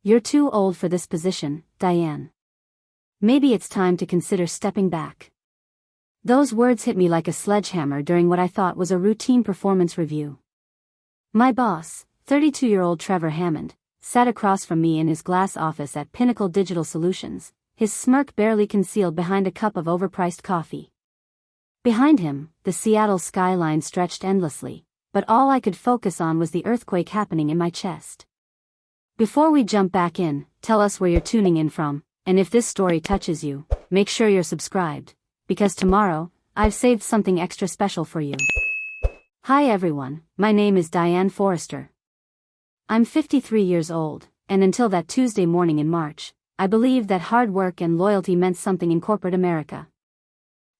You're too old for this position, Diane. Maybe it's time to consider stepping back. Those words hit me like a sledgehammer during what I thought was a routine performance review. My boss, 32-year-old Trevor Hammond, sat across from me in his glass office at Pinnacle Digital Solutions, his smirk barely concealed behind a cup of overpriced coffee. Behind him, the Seattle skyline stretched endlessly, but all I could focus on was the earthquake happening in my chest. Before we jump back in, tell us where you're tuning in from, and if this story touches you, make sure you're subscribed, because tomorrow, I've saved something extra special for you. Hi everyone, my name is Diane Forrester. I'm 53 years old, and until that Tuesday morning in March, I believed that hard work and loyalty meant something in corporate America.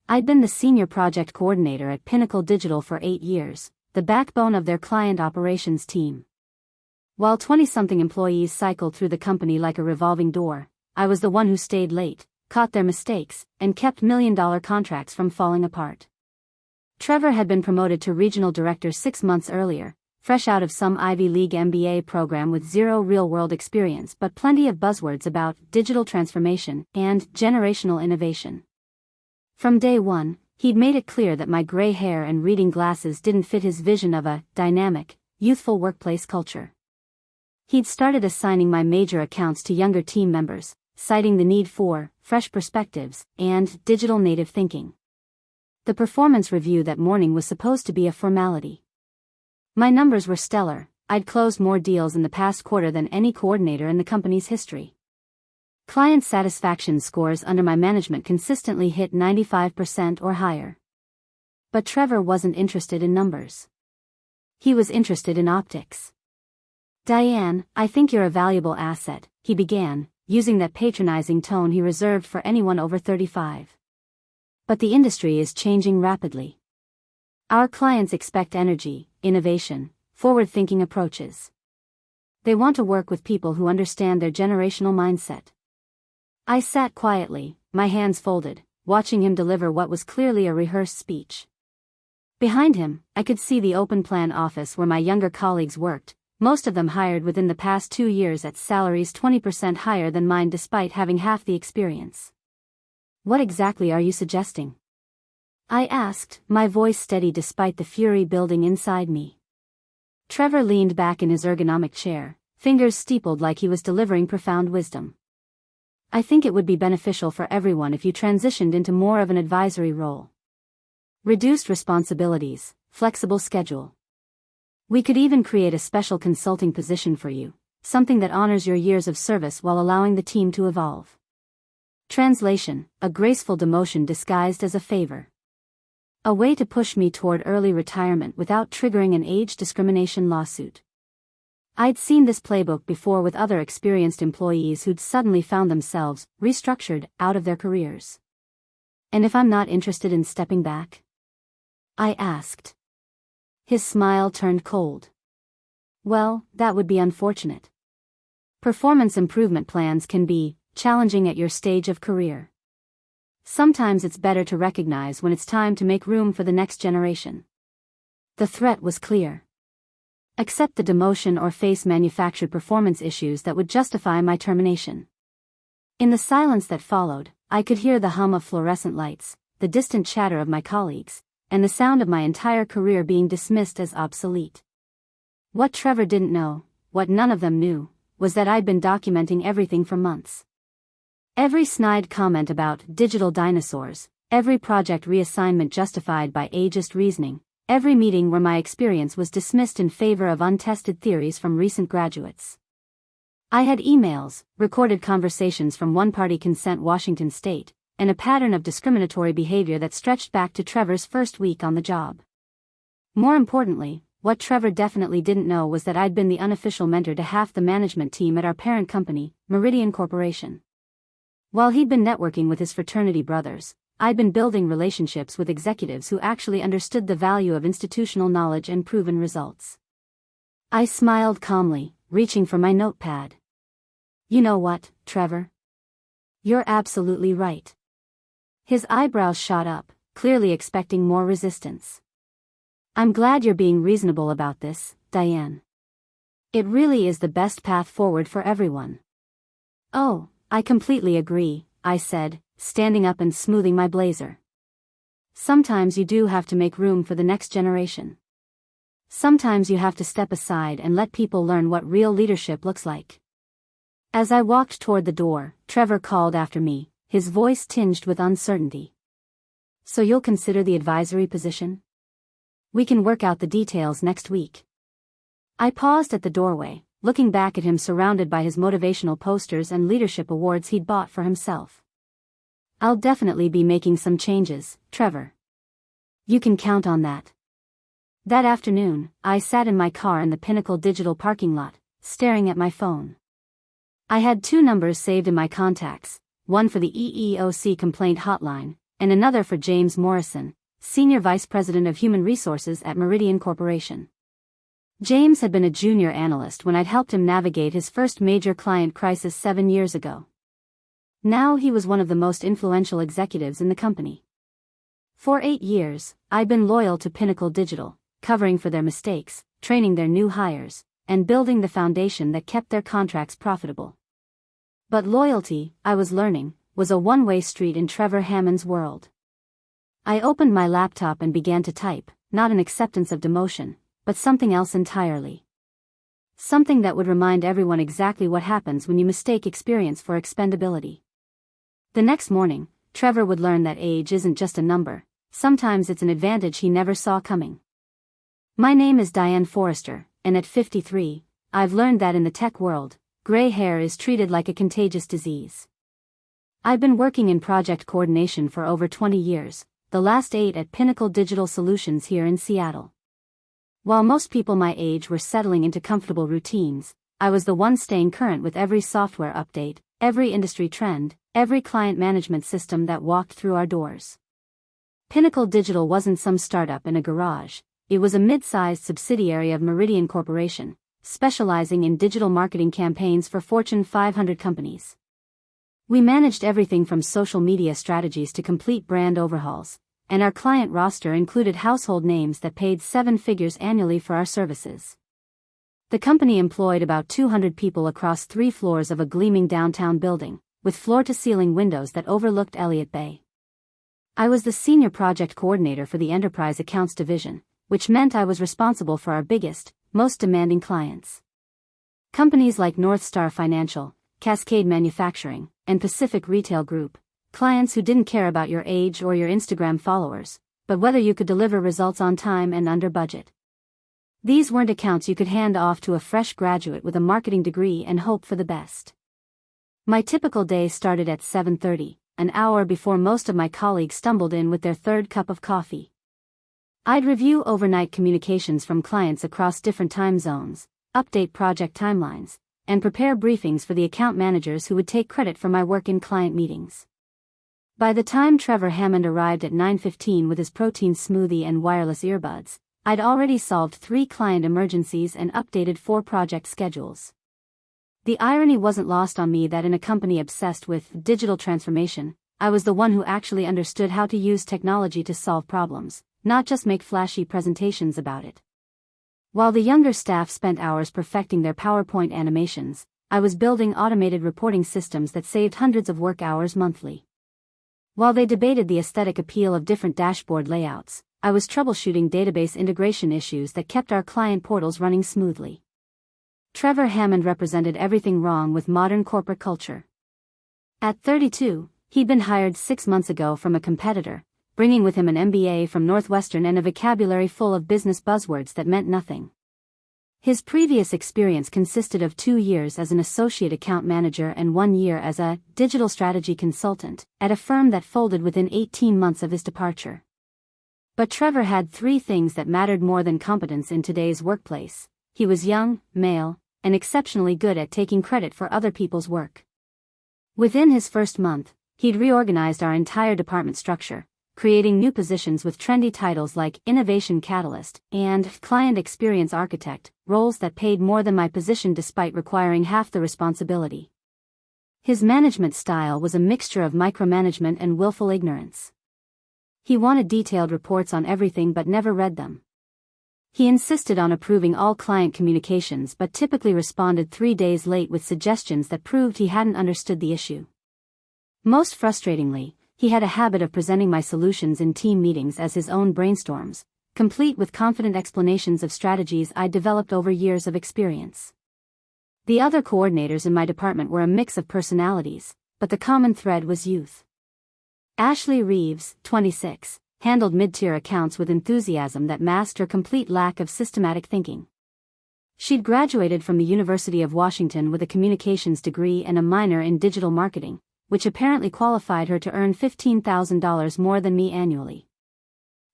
I'd been the senior project coordinator at Pinnacle Digital for 8 years, the backbone of their client operations team. While 20-something employees cycled through the company like a revolving door, I was the one who stayed late, caught their mistakes, and kept million-dollar contracts from falling apart. Trevor had been promoted to regional director 6 months earlier, fresh out of some Ivy League MBA program with zero real-world experience but plenty of buzzwords about digital transformation and generational innovation. From day one, he'd made it clear that my gray hair and reading glasses didn't fit his vision of a dynamic, youthful workplace culture. He'd started assigning my major accounts to younger team members, citing the need for fresh perspectives and digital native thinking. The performance review that morning was supposed to be a formality. My numbers were stellar. I'd closed more deals in the past quarter than any coordinator in the company's history. Client satisfaction scores under my management consistently hit 95% or higher. But Trevor wasn't interested in numbers. He was interested in optics. Diane, I think you're a valuable asset, he began, using that patronizing tone he reserved for anyone over 35. But the industry is changing rapidly. Our clients expect energy, innovation, forward-thinking approaches. They want to work with people who understand their generational mindset. I sat quietly, my hands folded, watching him deliver what was clearly a rehearsed speech. Behind him, I could see the open-plan office where my younger colleagues worked, most of them hired within the past 2 years at salaries 20% higher than mine despite having half the experience. What exactly are you suggesting? I asked, my voice steady despite the fury building inside me. Trevor leaned back in his ergonomic chair, fingers steepled like he was delivering profound wisdom. I think it would be beneficial for everyone if you transitioned into more of an advisory role. Reduced responsibilities, flexible schedule. We could even create a special consulting position for you, something that honors your years of service while allowing the team to evolve. Translation, a graceful demotion disguised as a favor. A way to push me toward early retirement without triggering an age discrimination lawsuit. I'd seen this playbook before with other experienced employees who'd suddenly found themselves restructured out of their careers. And if I'm not interested in stepping back? I asked. His smile turned cold. Well, that would be unfortunate. Performance improvement plans can be challenging at your stage of career. Sometimes it's better to recognize when it's time to make room for the next generation. The threat was clear. Accept the demotion or face manufactured performance issues that would justify my termination. In the silence that followed, I could hear the hum of fluorescent lights, the distant chatter of my colleagues, and the sound of my entire career being dismissed as obsolete. What Trevor didn't know, what none of them knew, was that I'd been documenting everything for months. Every snide comment about digital dinosaurs, every project reassignment justified by ageist reasoning, every meeting where my experience was dismissed in favor of untested theories from recent graduates. I had emails, recorded conversations from one-party consent Washington State, and a pattern of discriminatory behavior that stretched back to Trevor's first week on the job. More importantly, what Trevor definitely didn't know was that I'd been the unofficial mentor to half the management team at our parent company, Meridian Corporation. While he'd been networking with his fraternity brothers, I'd been building relationships with executives who actually understood the value of institutional knowledge and proven results. I smiled calmly, reaching for my notepad. You know what, Trevor? You're absolutely right. His eyebrows shot up, clearly expecting more resistance. I'm glad you're being reasonable about this, Diane. It really is the best path forward for everyone. Oh, I completely agree, I said, standing up and smoothing my blazer. Sometimes you do have to make room for the next generation. Sometimes you have to step aside and let people learn what real leadership looks like. As I walked toward the door, Trevor called after me, his voice tinged with uncertainty. So you'll consider the advisory position? We can work out the details next week. I paused at the doorway, looking back at him surrounded by his motivational posters and leadership awards he'd bought for himself. I'll definitely be making some changes, Trevor. You can count on that. That afternoon, I sat in my car in the Pinnacle Digital parking lot, staring at my phone. I had 2 numbers saved in my contacts, one for the EEOC complaint hotline, and another for James Morrison, Senior Vice President of Human Resources at Meridian Corporation. James had been a junior analyst when I'd helped him navigate his first major client crisis 7 years ago. Now he was one of the most influential executives in the company. For 8 years, I'd been loyal to Pinnacle Digital, covering for their mistakes, training their new hires, and building the foundation that kept their contracts profitable. But loyalty, I was learning, was a one-way street in Trevor Hammond's world. I opened my laptop and began to type, not an acceptance of demotion, but something else entirely. Something that would remind everyone exactly what happens when you mistake experience for expendability. The next morning, Trevor would learn that age isn't just a number, sometimes it's an advantage he never saw coming. My name is Diane Forrester, and at 53, I've learned that in the tech world, gray hair is treated like a contagious disease. I've been working in project coordination for over 20 years, the last 8 at Pinnacle Digital Solutions here in Seattle. While most people my age were settling into comfortable routines, I was the one staying current with every software update, every industry trend, every client management system that walked through our doors. Pinnacle Digital wasn't some startup in a garage, it was a mid-sized subsidiary of Meridian Corporation, specializing in digital marketing campaigns for Fortune 500 companies. We managed everything from social media strategies to complete brand overhauls, and our client roster included household names that paid 7 figures annually for our services. The company employed about 200 people across 3 floors of a gleaming downtown building, with floor-to-ceiling windows that overlooked Elliott Bay. I was the senior project coordinator for the enterprise accounts division, which meant I was responsible for our biggest, most demanding clients. Companies like North Star Financial, Cascade Manufacturing, and Pacific Retail Group, clients who didn't care about your age or your Instagram followers, but whether you could deliver results on time and under budget. These weren't accounts you could hand off to a fresh graduate with a marketing degree and hope for the best. My typical day started at 7:30, an hour before most of my colleagues stumbled in with their 3rd cup of coffee. I'd review overnight communications from clients across different time zones, update project timelines, and prepare briefings for the account managers who would take credit for my work in client meetings. By the time Trevor Hammond arrived at 9:15 with his protein smoothie and wireless earbuds, I'd already solved 3 client emergencies and updated 4 project schedules. The irony wasn't lost on me that in a company obsessed with digital transformation, I was the one who actually understood how to use technology to solve problems, not just make flashy presentations about it. While the younger staff spent hours perfecting their PowerPoint animations, I was building automated reporting systems that saved hundreds of work hours monthly. While they debated the aesthetic appeal of different dashboard layouts, I was troubleshooting database integration issues that kept our client portals running smoothly. Trevor Hammond represented everything wrong with modern corporate culture. At 32, he'd been hired 6 months ago from a competitor, bringing with him an MBA from Northwestern and a vocabulary full of business buzzwords that meant nothing. His previous experience consisted of 2 years as an associate account manager and 1 year as a digital strategy consultant at a firm that folded within 18 months of his departure. But Trevor had 3 things that mattered more than competence in today's workplace. He was young, male, and exceptionally good at taking credit for other people's work. Within his first month, he'd reorganized our entire department structure, creating new positions with trendy titles like Innovation Catalyst and Client Experience Architect, roles that paid more than my position despite requiring half the responsibility. His management style was a mixture of micromanagement and willful ignorance. He wanted detailed reports on everything but never read them. He insisted on approving all client communications but typically responded 3 days late with suggestions that proved he hadn't understood the issue. Most frustratingly, he had a habit of presenting my solutions in team meetings as his own brainstorms, complete with confident explanations of strategies I'd developed over years of experience. The other coordinators in my department were a mix of personalities, but the common thread was youth. Ashley Reeves, 26, handled mid-tier accounts with enthusiasm that masked her complete lack of systematic thinking. She'd graduated from the University of Washington with a communications degree and a minor in digital marketing, which apparently qualified her to earn $15,000 more than me annually.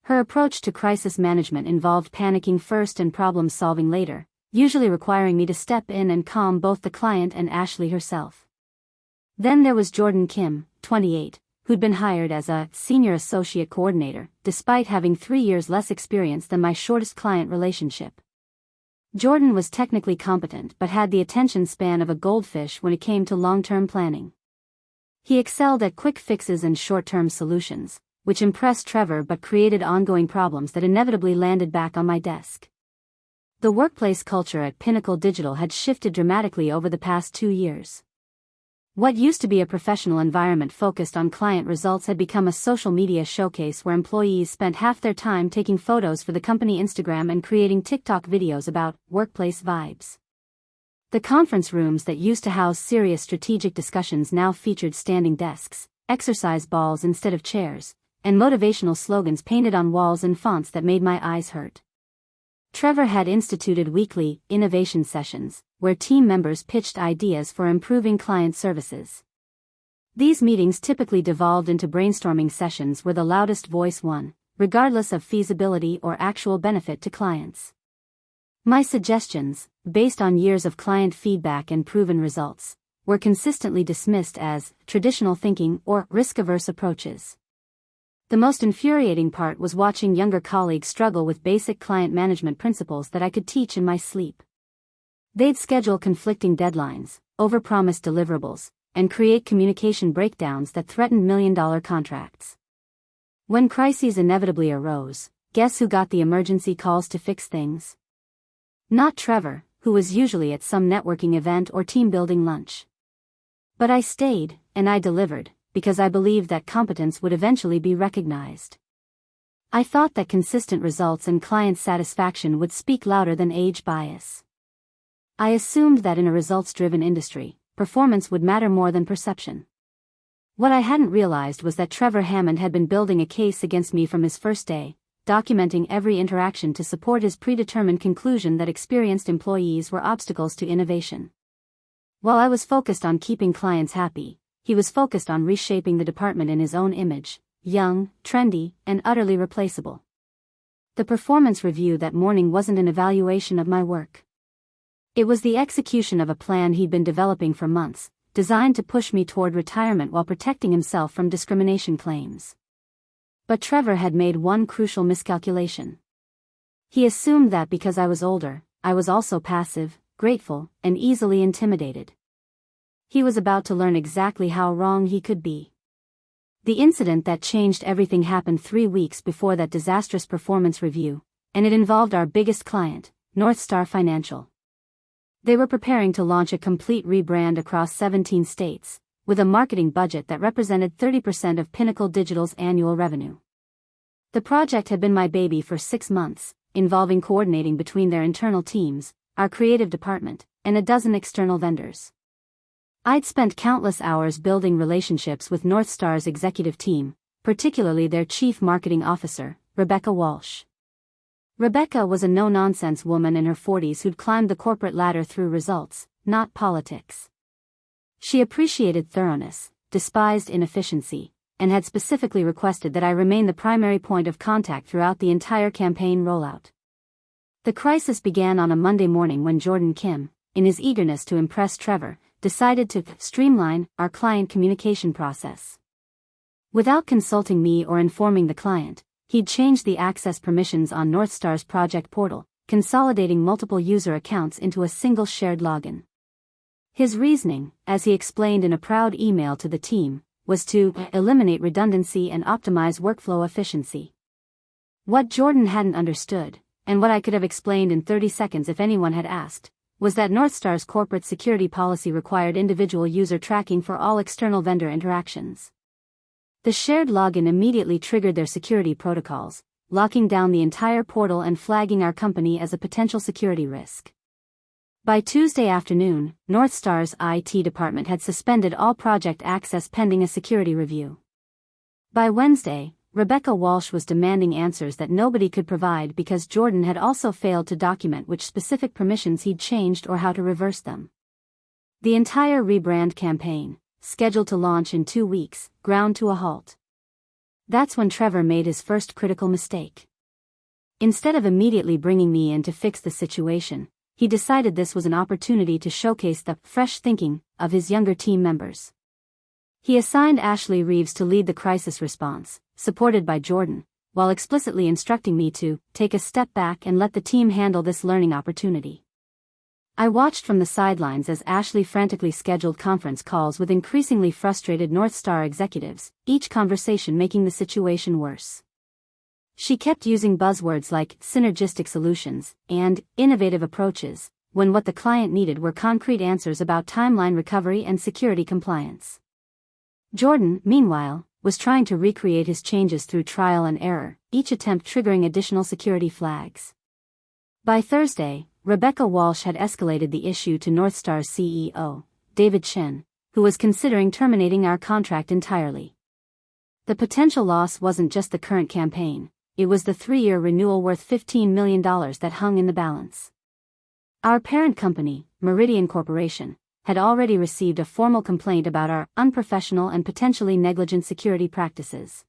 Her approach to crisis management involved panicking first and problem-solving later, usually requiring me to step in and calm both the client and Ashley herself. Then there was Jordan Kim, 28, who'd been hired as a senior associate coordinator, despite having 3 years less experience than my shortest client relationship. Jordan was technically competent but had the attention span of a goldfish when it came to long-term planning. He excelled at quick fixes and short-term solutions, which impressed Trevor but created ongoing problems that inevitably landed back on my desk. The workplace culture at Pinnacle Digital had shifted dramatically over the past 2 years. What used to be a professional environment focused on client results had become a social media showcase where employees spent half their time taking photos for the company Instagram and creating TikTok videos about workplace vibes. The conference rooms that used to house serious strategic discussions now featured standing desks, exercise balls instead of chairs, and motivational slogans painted on walls in fonts that made my eyes hurt. Trevor had instituted weekly innovation sessions, where team members pitched ideas for improving client services. These meetings typically devolved into brainstorming sessions where the loudest voice won, regardless of feasibility or actual benefit to clients. My suggestions, based on years of client feedback and proven results, were consistently dismissed as traditional thinking or risk-averse approaches. The most infuriating part was watching younger colleagues struggle with basic client management principles that I could teach in my sleep. They'd schedule conflicting deadlines, overpromise deliverables, and create communication breakdowns that threatened million-dollar contracts. When crises inevitably arose, guess who got the emergency calls to fix things? Not Trevor, who was usually at some networking event or team-building lunch. But I stayed, and I delivered, because I believed that competence would eventually be recognized. I thought that consistent results and client satisfaction would speak louder than age bias. I assumed that in a results-driven industry, performance would matter more than perception. What I hadn't realized was that Trevor Hammond had been building a case against me from his first day, documenting every interaction to support his predetermined conclusion that experienced employees were obstacles to innovation. While I was focused on keeping clients happy, he was focused on reshaping the department in his own image, young, trendy, and utterly replaceable. The performance review that morning wasn't an evaluation of my work. It was the execution of a plan he'd been developing for months, designed to push me toward retirement while protecting himself from discrimination claims. But Trevor had made one crucial miscalculation. He assumed that because I was older, I was also passive, grateful, and easily intimidated. He was about to learn exactly how wrong he could be. The incident that changed everything happened 3 weeks before that disastrous performance review, and it involved our biggest client, North Star Financial. They were preparing to launch a complete rebrand across 17 states, with a marketing budget that represented 30% of Pinnacle Digital's annual revenue. The project had been my baby for 6 months, involving coordinating between their internal teams, our creative department, and a dozen external vendors. I'd spent countless hours building relationships with North Star's executive team, particularly their chief marketing officer, Rebecca Walsh. Rebecca was a no-nonsense woman in her 40s who'd climbed the corporate ladder through results, not politics. She appreciated thoroughness, despised inefficiency, and had specifically requested that I remain the primary point of contact throughout the entire campaign rollout. The crisis began on a Monday morning when Jordan Kim, in his eagerness to impress Trevor, decided to streamline our client communication process. Without consulting me or informing the client, he'd changed the access permissions on North Star's project portal, consolidating multiple user accounts into a single shared login. His reasoning, as he explained in a proud email to the team, was to eliminate redundancy and optimize workflow efficiency. What Jordan hadn't understood, and what I could have explained in 30 seconds if anyone had asked, was that Northstar's corporate security policy required individual user tracking for all external vendor interactions. The shared login immediately triggered their security protocols, locking down the entire portal and flagging our company as a potential security risk. By Tuesday afternoon, Northstar's IT department had suspended all project access pending a security review. By Wednesday, Rebecca Walsh was demanding answers that nobody could provide because Jordan had also failed to document which specific permissions he'd changed or how to reverse them. The entire rebrand campaign, scheduled to launch in 2 weeks, ground to a halt. That's when Trevor made his first critical mistake. Instead of immediately bringing me in to fix the situation, he decided this was an opportunity to showcase the fresh thinking of his younger team members. He assigned Ashley Reeves to lead the crisis response, supported by Jordan, while explicitly instructing me to take a step back and let the team handle this learning opportunity. I watched from the sidelines as Ashley frantically scheduled conference calls with increasingly frustrated Northstar executives, each conversation making the situation worse. She kept using buzzwords like synergistic solutions and innovative approaches, when what the client needed were concrete answers about timeline recovery and security compliance. Jordan, meanwhile, was trying to recreate his changes through trial and error, each attempt triggering additional security flags. By Thursday, Rebecca Walsh had escalated the issue to Northstar's CEO, David Chen, who was considering terminating our contract entirely. The potential loss wasn't just the current campaign, it was the 3-year renewal worth $15 million that hung in the balance. Our parent company, Meridian Corporation, had already received a formal complaint about our unprofessional and potentially negligent security practices.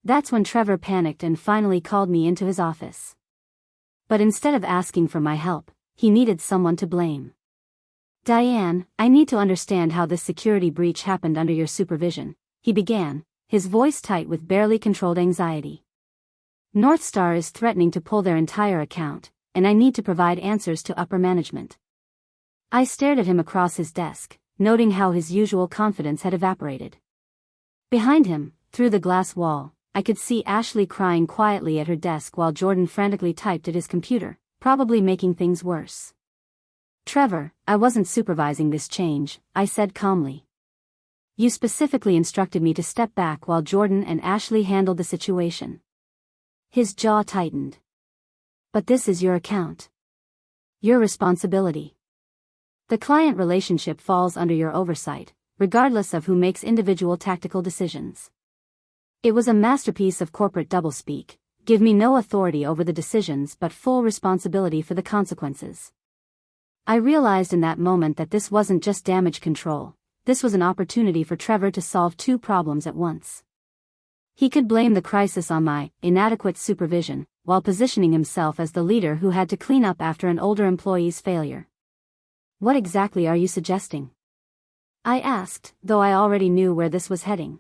That's when Trevor panicked and finally called me into his office. But instead of asking for my help, he needed someone to blame. "Diane, I need to understand how this security breach happened under your supervision," he began, his voice tight with barely controlled anxiety. "Northstar is threatening to pull their entire account, and I need to provide answers to upper management." I stared at him across his desk, noting how his usual confidence had evaporated. Behind him, through the glass wall, I could see Ashley crying quietly at her desk while Jordan frantically typed at his computer, probably making things worse. "Trevor, I wasn't supervising this change," I said calmly. "You specifically instructed me to step back while Jordan and Ashley handled the situation." His jaw tightened. "But this is your account. Your responsibility. The client relationship falls under your oversight, regardless of who makes individual tactical decisions. It was a masterpiece of corporate doublespeak. Give me no authority over the decisions but full responsibility for the consequences." I realized in that moment that this wasn't just damage control, this was an opportunity for Trevor to solve 2 problems at once. He could blame the crisis on my inadequate supervision, while positioning himself as the leader who had to clean up after an older employee's failure. "What exactly are you suggesting?" I asked, though I already knew where this was heading.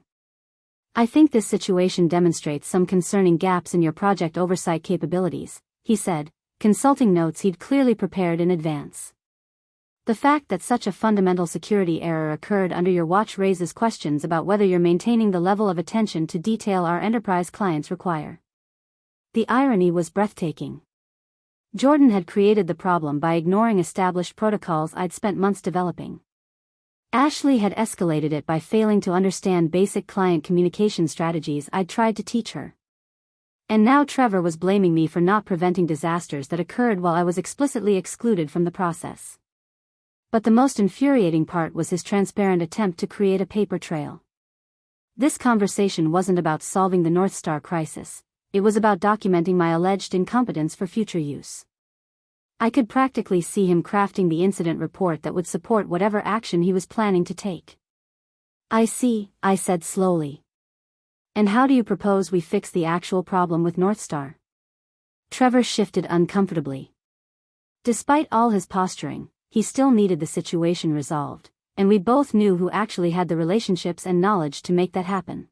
"I think this situation demonstrates some concerning gaps in your project oversight capabilities," he said, consulting notes he'd clearly prepared in advance. "The fact that such a fundamental security error occurred under your watch raises questions about whether you're maintaining the level of attention to detail our enterprise clients require." The irony was breathtaking. Jordan had created the problem by ignoring established protocols I'd spent months developing. Ashley had escalated it by failing to understand basic client communication strategies I'd tried to teach her. And now Trevor was blaming me for not preventing disasters that occurred while I was explicitly excluded from the process. But the most infuriating part was his transparent attempt to create a paper trail. This conversation wasn't about solving the Northstar crisis, it was about documenting my alleged incompetence for future use. I could practically see him crafting the incident report that would support whatever action he was planning to take. "I see," I said slowly. "And how do you propose we fix the actual problem with Northstar?" Trevor shifted uncomfortably. Despite all his posturing, he still needed the situation resolved, and we both knew who actually had the relationships and knowledge to make that happen.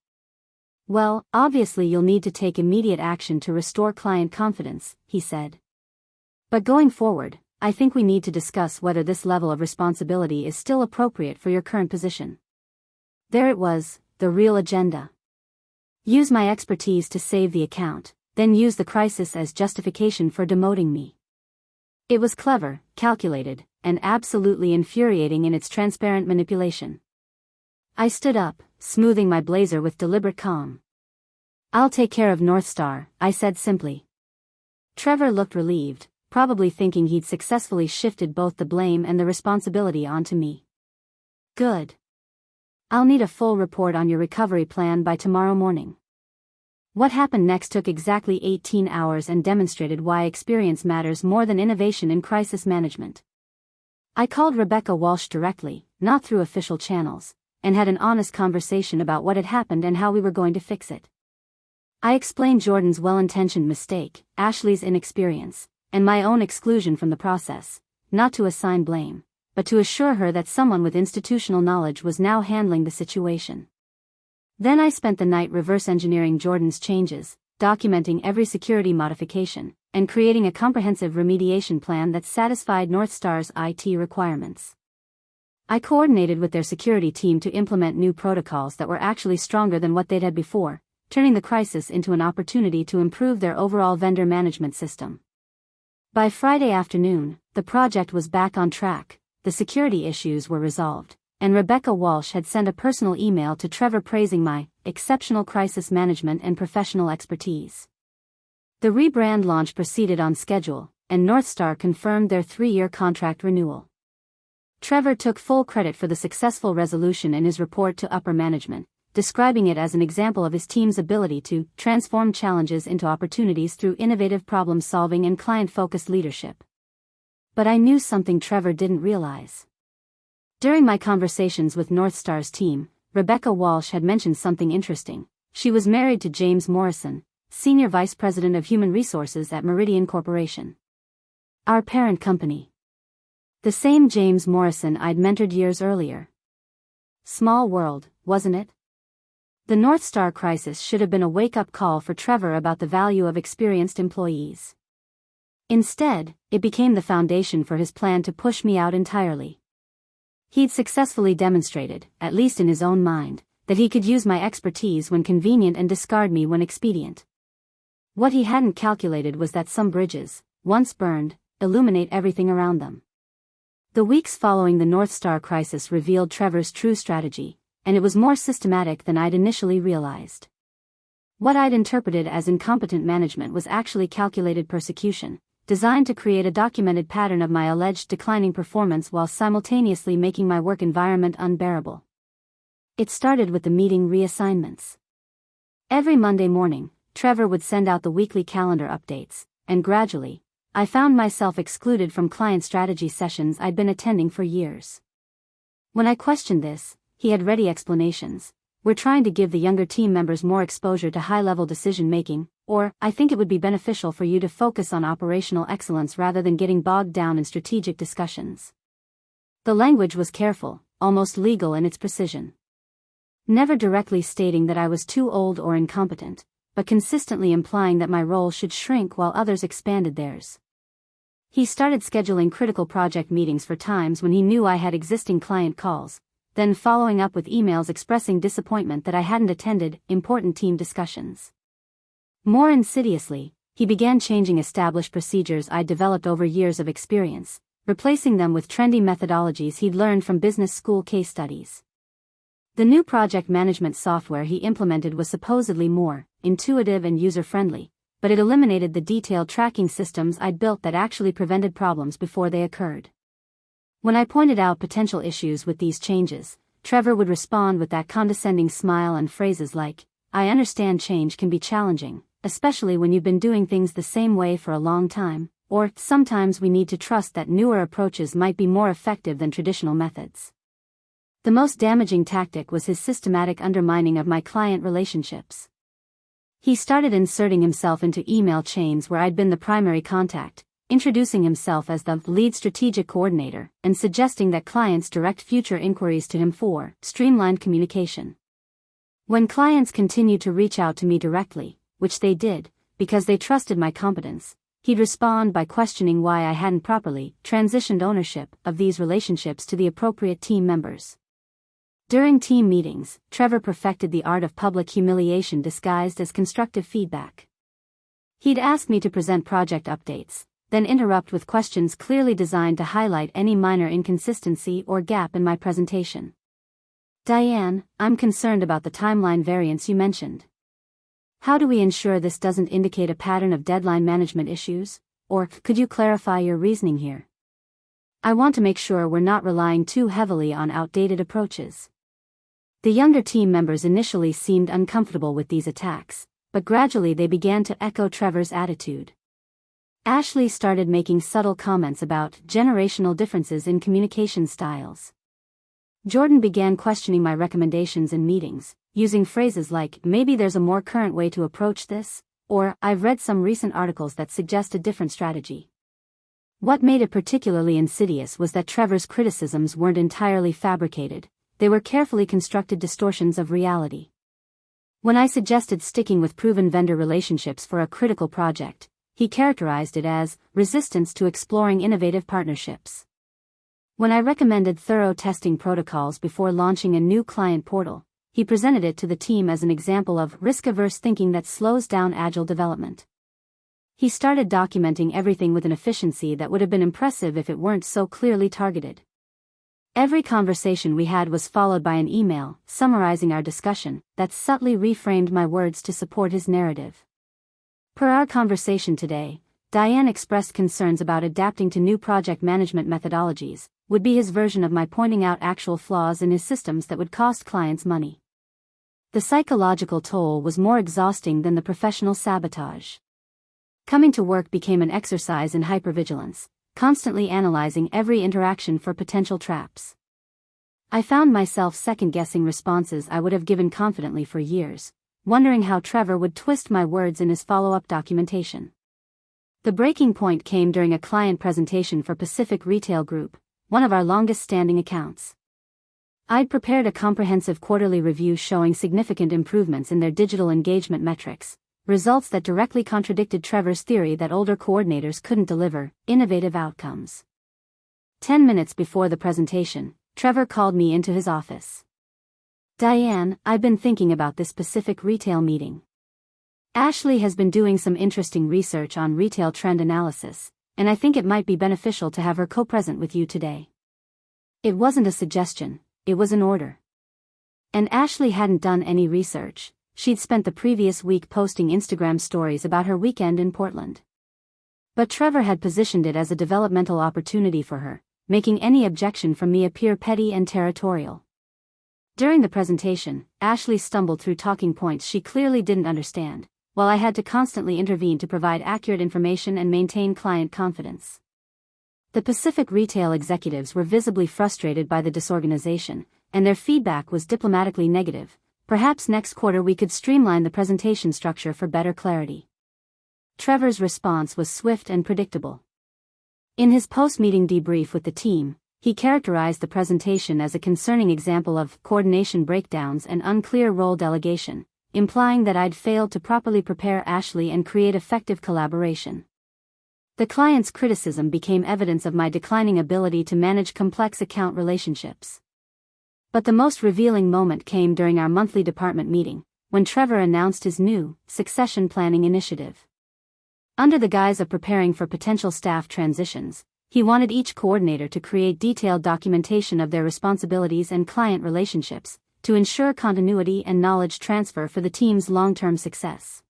"Well, obviously you'll need to take immediate action to restore client confidence," he said. "But going forward, I think we need to discuss whether this level of responsibility is still appropriate for your current position." There it was, the real agenda. Use my expertise to save the account, then use the crisis as justification for demoting me. It was clever, calculated, and absolutely infuriating in its transparent manipulation. I stood up, smoothing my blazer with deliberate calm. "I'll take care of North Star," I said simply. Trevor looked relieved, probably thinking he'd successfully shifted both the blame and the responsibility onto me. "Good. I'll need a full report on your recovery plan by tomorrow morning." What happened next took exactly 18 hours and demonstrated why experience matters more than innovation in crisis management. I called Rebecca Walsh directly, not through official channels, and had an honest conversation about what had happened and how we were going to fix it. I explained Jordan's well-intentioned mistake, Ashley's inexperience, and my own exclusion from the process, not to assign blame, but to assure her that someone with institutional knowledge was now handling the situation. Then I spent the night reverse engineering Jordan's changes, documenting every security modification, and creating a comprehensive remediation plan that satisfied North Star's IT requirements. I coordinated with their security team to implement new protocols that were actually stronger than what they'd had before, turning the crisis into an opportunity to improve their overall vendor management system. By Friday afternoon, the project was back on track, the security issues were resolved, and Rebecca Walsh had sent a personal email to Trevor praising my exceptional crisis management and professional expertise. The rebrand launch proceeded on schedule, and North Star confirmed their 3-year contract renewal. Trevor took full credit for the successful resolution in his report to upper management, describing it as an example of his team's ability to transform challenges into opportunities through innovative problem-solving and client-focused leadership. But I knew something Trevor didn't realize. During my conversations with North Star's team, Rebecca Walsh had mentioned something interesting. She was married to James Morrison, Senior Vice President of Human Resources at Meridian Corporation, our parent company. The same James Morrison I'd mentored years earlier. Small world, wasn't it? The North Star crisis should have been a wake-up call for Trevor about the value of experienced employees. Instead, it became the foundation for his plan to push me out entirely. He'd successfully demonstrated, at least in his own mind, that he could use my expertise when convenient and discard me when expedient. What he hadn't calculated was that some bridges, once burned, illuminate everything around them. The weeks following the North Star crisis revealed Trevor's true strategy, and it was more systematic than I'd initially realized. What I'd interpreted as incompetent management was actually calculated persecution, designed to create a documented pattern of my alleged declining performance while simultaneously making my work environment unbearable. It started with the meeting reassignments. Every Monday morning, Trevor would send out the weekly calendar updates, and gradually, I found myself excluded from client strategy sessions I'd been attending for years. When I questioned this, he had ready explanations. "We're trying to give the younger team members more exposure to high-level decision-making," or, "I think it would be beneficial for you to focus on operational excellence rather than getting bogged down in strategic discussions." The language was careful, almost legal in its precision. Never directly stating that I was too old or incompetent, but consistently implying that my role should shrink while others expanded theirs. He started scheduling critical project meetings for times when he knew I had existing client calls, then following up with emails expressing disappointment that I hadn't attended important team discussions. More insidiously, he began changing established procedures I'd developed over years of experience, replacing them with trendy methodologies he'd learned from business school case studies. The new project management software he implemented was supposedly more intuitive and user-friendly, but it eliminated the detailed tracking systems I'd built that actually prevented problems before they occurred. When I pointed out potential issues with these changes, Trevor would respond with that condescending smile and phrases like, "I understand change can be challenging, especially when you've been doing things the same way for a long time," or, "Sometimes we need to trust that newer approaches might be more effective than traditional methods." The most damaging tactic was his systematic undermining of my client relationships. He started inserting himself into email chains where I'd been the primary contact, introducing himself as the lead strategic coordinator, and suggesting that clients direct future inquiries to him for streamlined communication. When clients continued to reach out to me directly, which they did, because they trusted my competence, he'd respond by questioning why I hadn't properly transitioned ownership of these relationships to the appropriate team members. During team meetings, Trevor perfected the art of public humiliation disguised as constructive feedback. He'd ask me to present project updates, then interrupt with questions clearly designed to highlight any minor inconsistency or gap in my presentation. "Diane, I'm concerned about the timeline variance you mentioned. How do we ensure this doesn't indicate a pattern of deadline management issues? Or could you clarify your reasoning here? I want to make sure we're not relying too heavily on outdated approaches." The younger team members initially seemed uncomfortable with these attacks, but gradually they began to echo Trevor's attitude. Ashley started making subtle comments about generational differences in communication styles. Jordan began questioning my recommendations in meetings, using phrases like, "Maybe there's a more current way to approach this," or, "I've read some recent articles that suggest a different strategy." What made it particularly insidious was that Trevor's criticisms weren't entirely fabricated, they were carefully constructed distortions of reality. When I suggested sticking with proven vendor relationships for a critical project, he characterized it as resistance to exploring innovative partnerships. When I recommended thorough testing protocols before launching a new client portal, he presented it to the team as an example of risk-averse thinking that slows down agile development. He started documenting everything with an efficiency that would have been impressive if it weren't so clearly targeted. Every conversation we had was followed by an email, summarizing our discussion, that subtly reframed my words to support his narrative. Per our conversation today, Diane expressed concerns about adapting to new project management methodologies, would be his version of my pointing out actual flaws in his systems that would cost clients money. The psychological toll was more exhausting than the professional sabotage. Coming to work became an exercise in hypervigilance, constantly analyzing every interaction for potential traps. I found myself second-guessing responses I would have given confidently for years, wondering how Trevor would twist my words in his follow-up documentation. The breaking point came during a client presentation for Pacific Retail Group, one of our longest-standing accounts. I'd prepared a comprehensive quarterly review showing significant improvements in their digital engagement metrics, results that directly contradicted Trevor's theory that older coordinators couldn't deliver innovative outcomes. 10 minutes before the presentation, Trevor called me into his office. "Diane, I've been thinking about this Pacific Retail meeting. Ashley has been doing some interesting research on retail trend analysis, and I think it might be beneficial to have her co-present with you today." It wasn't a suggestion, it was an order. And Ashley hadn't done any research. She'd spent the previous week posting Instagram stories about her weekend in Portland. But Trevor had positioned it as a developmental opportunity for her, making any objection from me appear petty and territorial. During the presentation, Ashley stumbled through talking points she clearly didn't understand, while I had to constantly intervene to provide accurate information and maintain client confidence. The Pacific Retail executives were visibly frustrated by the disorganization, and their feedback was diplomatically negative. "Perhaps next quarter we could streamline the presentation structure for better clarity." Trevor's response was swift and predictable. In his post-meeting debrief with the team, he characterized the presentation as a concerning example of coordination breakdowns and unclear role delegation, implying that I'd failed to properly prepare Ashley and create effective collaboration. The client's criticism became evidence of my declining ability to manage complex account relationships. But the most revealing moment came during our monthly department meeting, when Trevor announced his new succession planning initiative. Under the guise of preparing for potential staff transitions, he wanted each coordinator to create detailed documentation of their responsibilities and client relationships, to ensure continuity and knowledge transfer for the team's long-term success.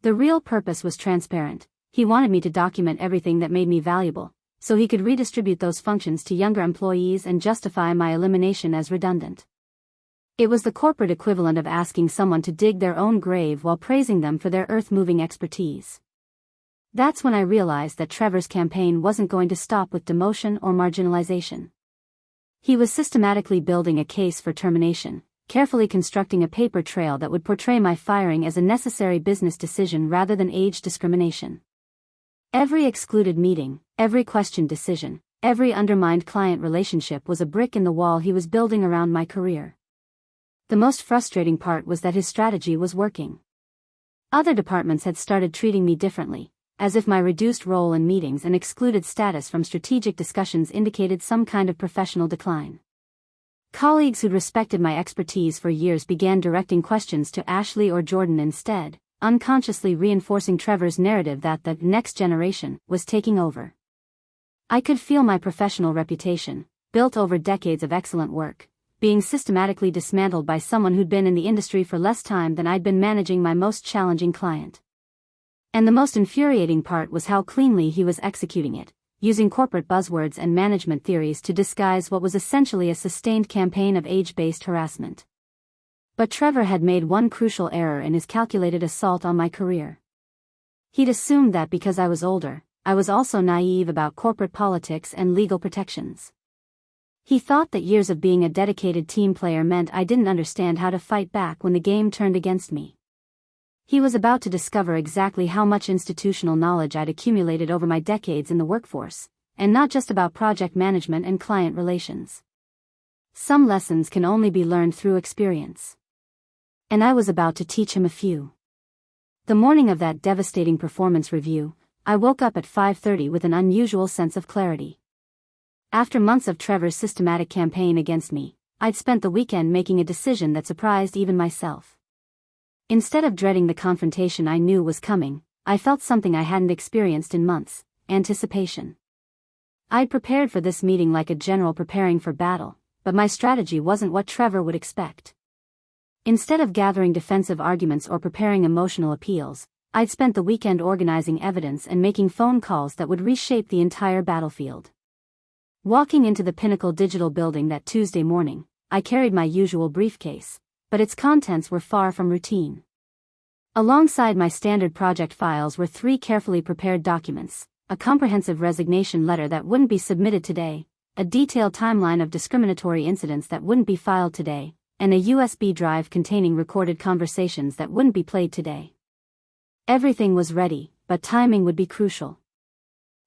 The real purpose was transparent. He wanted me to document everything that made me valuable, so he could redistribute those functions to younger employees and justify my elimination as redundant. It was the corporate equivalent of asking someone to dig their own grave while praising them for their earth-moving expertise. That's when I realized that Trevor's campaign wasn't going to stop with demotion or marginalization. He was systematically building a case for termination, carefully constructing a paper trail that would portray my firing as a necessary business decision rather than age discrimination. Every excluded meeting, every questioned decision, every undermined client relationship was a brick in the wall he was building around my career. The most frustrating part was that his strategy was working. Other departments had started treating me differently, as if my reduced role in meetings and excluded status from strategic discussions indicated some kind of professional decline. Colleagues who'd respected my expertise for years began directing questions to Ashley or Jordan instead, unconsciously reinforcing Trevor's narrative that the next generation was taking over. I could feel my professional reputation, built over decades of excellent work, being systematically dismantled by someone who'd been in the industry for less time than I'd been managing my most challenging client. And the most infuriating part was how cleanly he was executing it, using corporate buzzwords and management theories to disguise what was essentially a sustained campaign of age-based harassment. But Trevor had made one crucial error in his calculated assault on my career. He'd assumed that because I was older, I was also naive about corporate politics and legal protections. He thought that years of being a dedicated team player meant I didn't understand how to fight back when the game turned against me. He was about to discover exactly how much institutional knowledge I'd accumulated over my decades in the workforce, and not just about project management and client relations. Some lessons can only be learned through experience. And I was about to teach him a few. The morning of that devastating performance review, I woke up at 5:30 with an unusual sense of clarity. After months of Trevor's systematic campaign against me, I'd spent the weekend making a decision that surprised even myself. Instead of dreading the confrontation I knew was coming, I felt something I hadn't experienced in months: anticipation. I'd prepared for this meeting like a general preparing for battle, but my strategy wasn't what Trevor would expect. Instead of gathering defensive arguments or preparing emotional appeals, I'd spent the weekend organizing evidence and making phone calls that would reshape the entire battlefield. Walking into the Pinnacle Digital building that Tuesday morning, I carried my usual briefcase, but its contents were far from routine. Alongside my standard project files were 3 carefully prepared documents: a comprehensive resignation letter that wouldn't be submitted today, a detailed timeline of discriminatory incidents that wouldn't be filed today, and a USB drive containing recorded conversations that wouldn't be played today. Everything was ready, but timing would be crucial.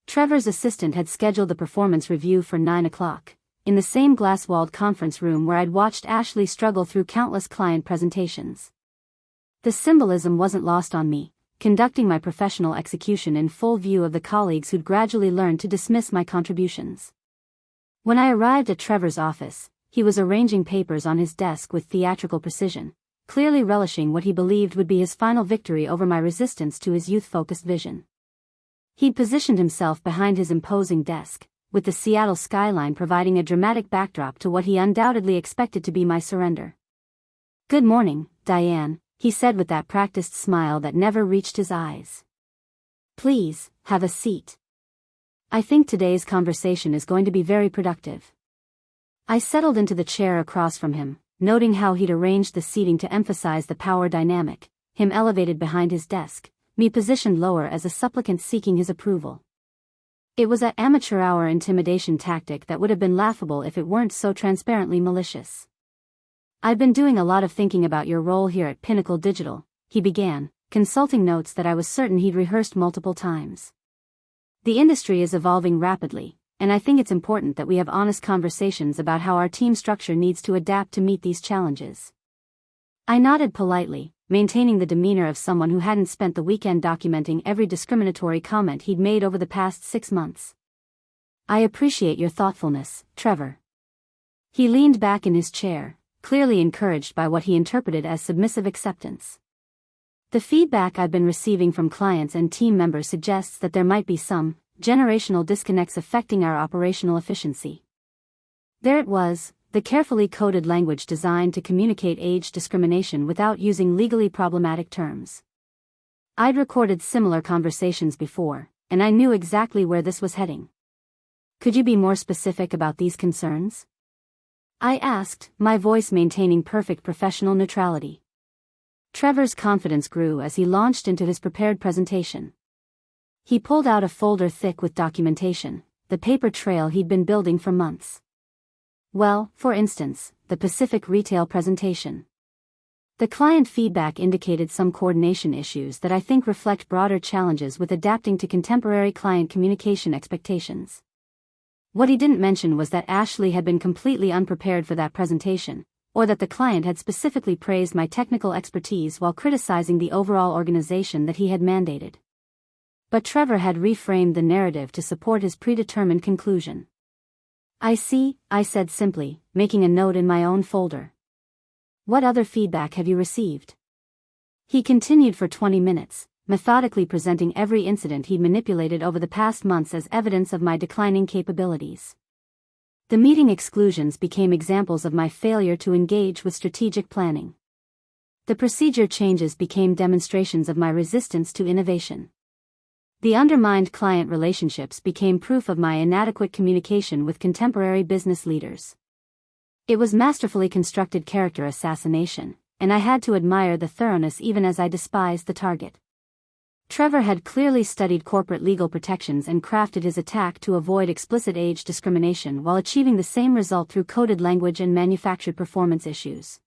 Trevor's assistant had scheduled the performance review for 9 o'clock, in the same glass-walled conference room where I'd watched Ashley struggle through countless client presentations. The symbolism wasn't lost on me, conducting my professional execution in full view of the colleagues who'd gradually learned to dismiss my contributions. When I arrived at Trevor's office, he was arranging papers on his desk with theatrical precision, clearly relishing what he believed would be his final victory over my resistance to his youth-focused vision. He'd positioned himself behind his imposing desk, with the Seattle skyline providing a dramatic backdrop to what he undoubtedly expected to be my surrender. "Good morning, Diane," he said with that practiced smile that never reached his eyes. "Please, have a seat. I think today's conversation is going to be very productive." I settled into the chair across from him, noting how he'd arranged the seating to emphasize the power dynamic, him elevated behind his desk, me positioned lower as a supplicant seeking his approval. It was an amateur-hour intimidation tactic that would have been laughable if it weren't so transparently malicious. "I've been doing a lot of thinking about your role here at Pinnacle Digital," he began, consulting notes that I was certain he'd rehearsed multiple times. "The industry is evolving rapidly, and I think it's important that we have honest conversations about how our team structure needs to adapt to meet these challenges." I nodded politely, maintaining the demeanor of someone who hadn't spent the weekend documenting every discriminatory comment he'd made over the past 6 months. "I appreciate your thoughtfulness, Trevor." He leaned back in his chair, clearly encouraged by what he interpreted as submissive acceptance. "The feedback I've been receiving from clients and team members suggests that there might be some generational disconnects affecting our operational efficiency." There it was, the carefully coded language designed to communicate age discrimination without using legally problematic terms. I'd recorded similar conversations before, and I knew exactly where this was heading. "Could you be more specific about these concerns?" I asked, my voice maintaining perfect professional neutrality. Trevor's confidence grew as he launched into his prepared presentation. He pulled out a folder thick with documentation, the paper trail he'd been building for months. "Well, for instance, the Pacific retail presentation. The client feedback indicated some coordination issues that I think reflect broader challenges with adapting to contemporary client communication expectations." What he didn't mention was that Ashley had been completely unprepared for that presentation, or that the client had specifically praised my technical expertise while criticizing the overall organization that he had mandated. But Trevor had reframed the narrative to support his predetermined conclusion. "I see," I said simply, making a note in my own folder. "What other feedback have you received?" He continued for 20 minutes, methodically presenting every incident he'd manipulated over the past months as evidence of my declining capabilities. The meeting exclusions became examples of my failure to engage with strategic planning. The procedure changes became demonstrations of my resistance to innovation. The undermined client relationships became proof of my inadequate communication with contemporary business leaders. It was masterfully constructed character assassination, and I had to admire the thoroughness even as I despised the target. Trevor had clearly studied corporate legal protections and crafted his attack to avoid explicit age discrimination while achieving the same result through coded language and manufactured performance issues.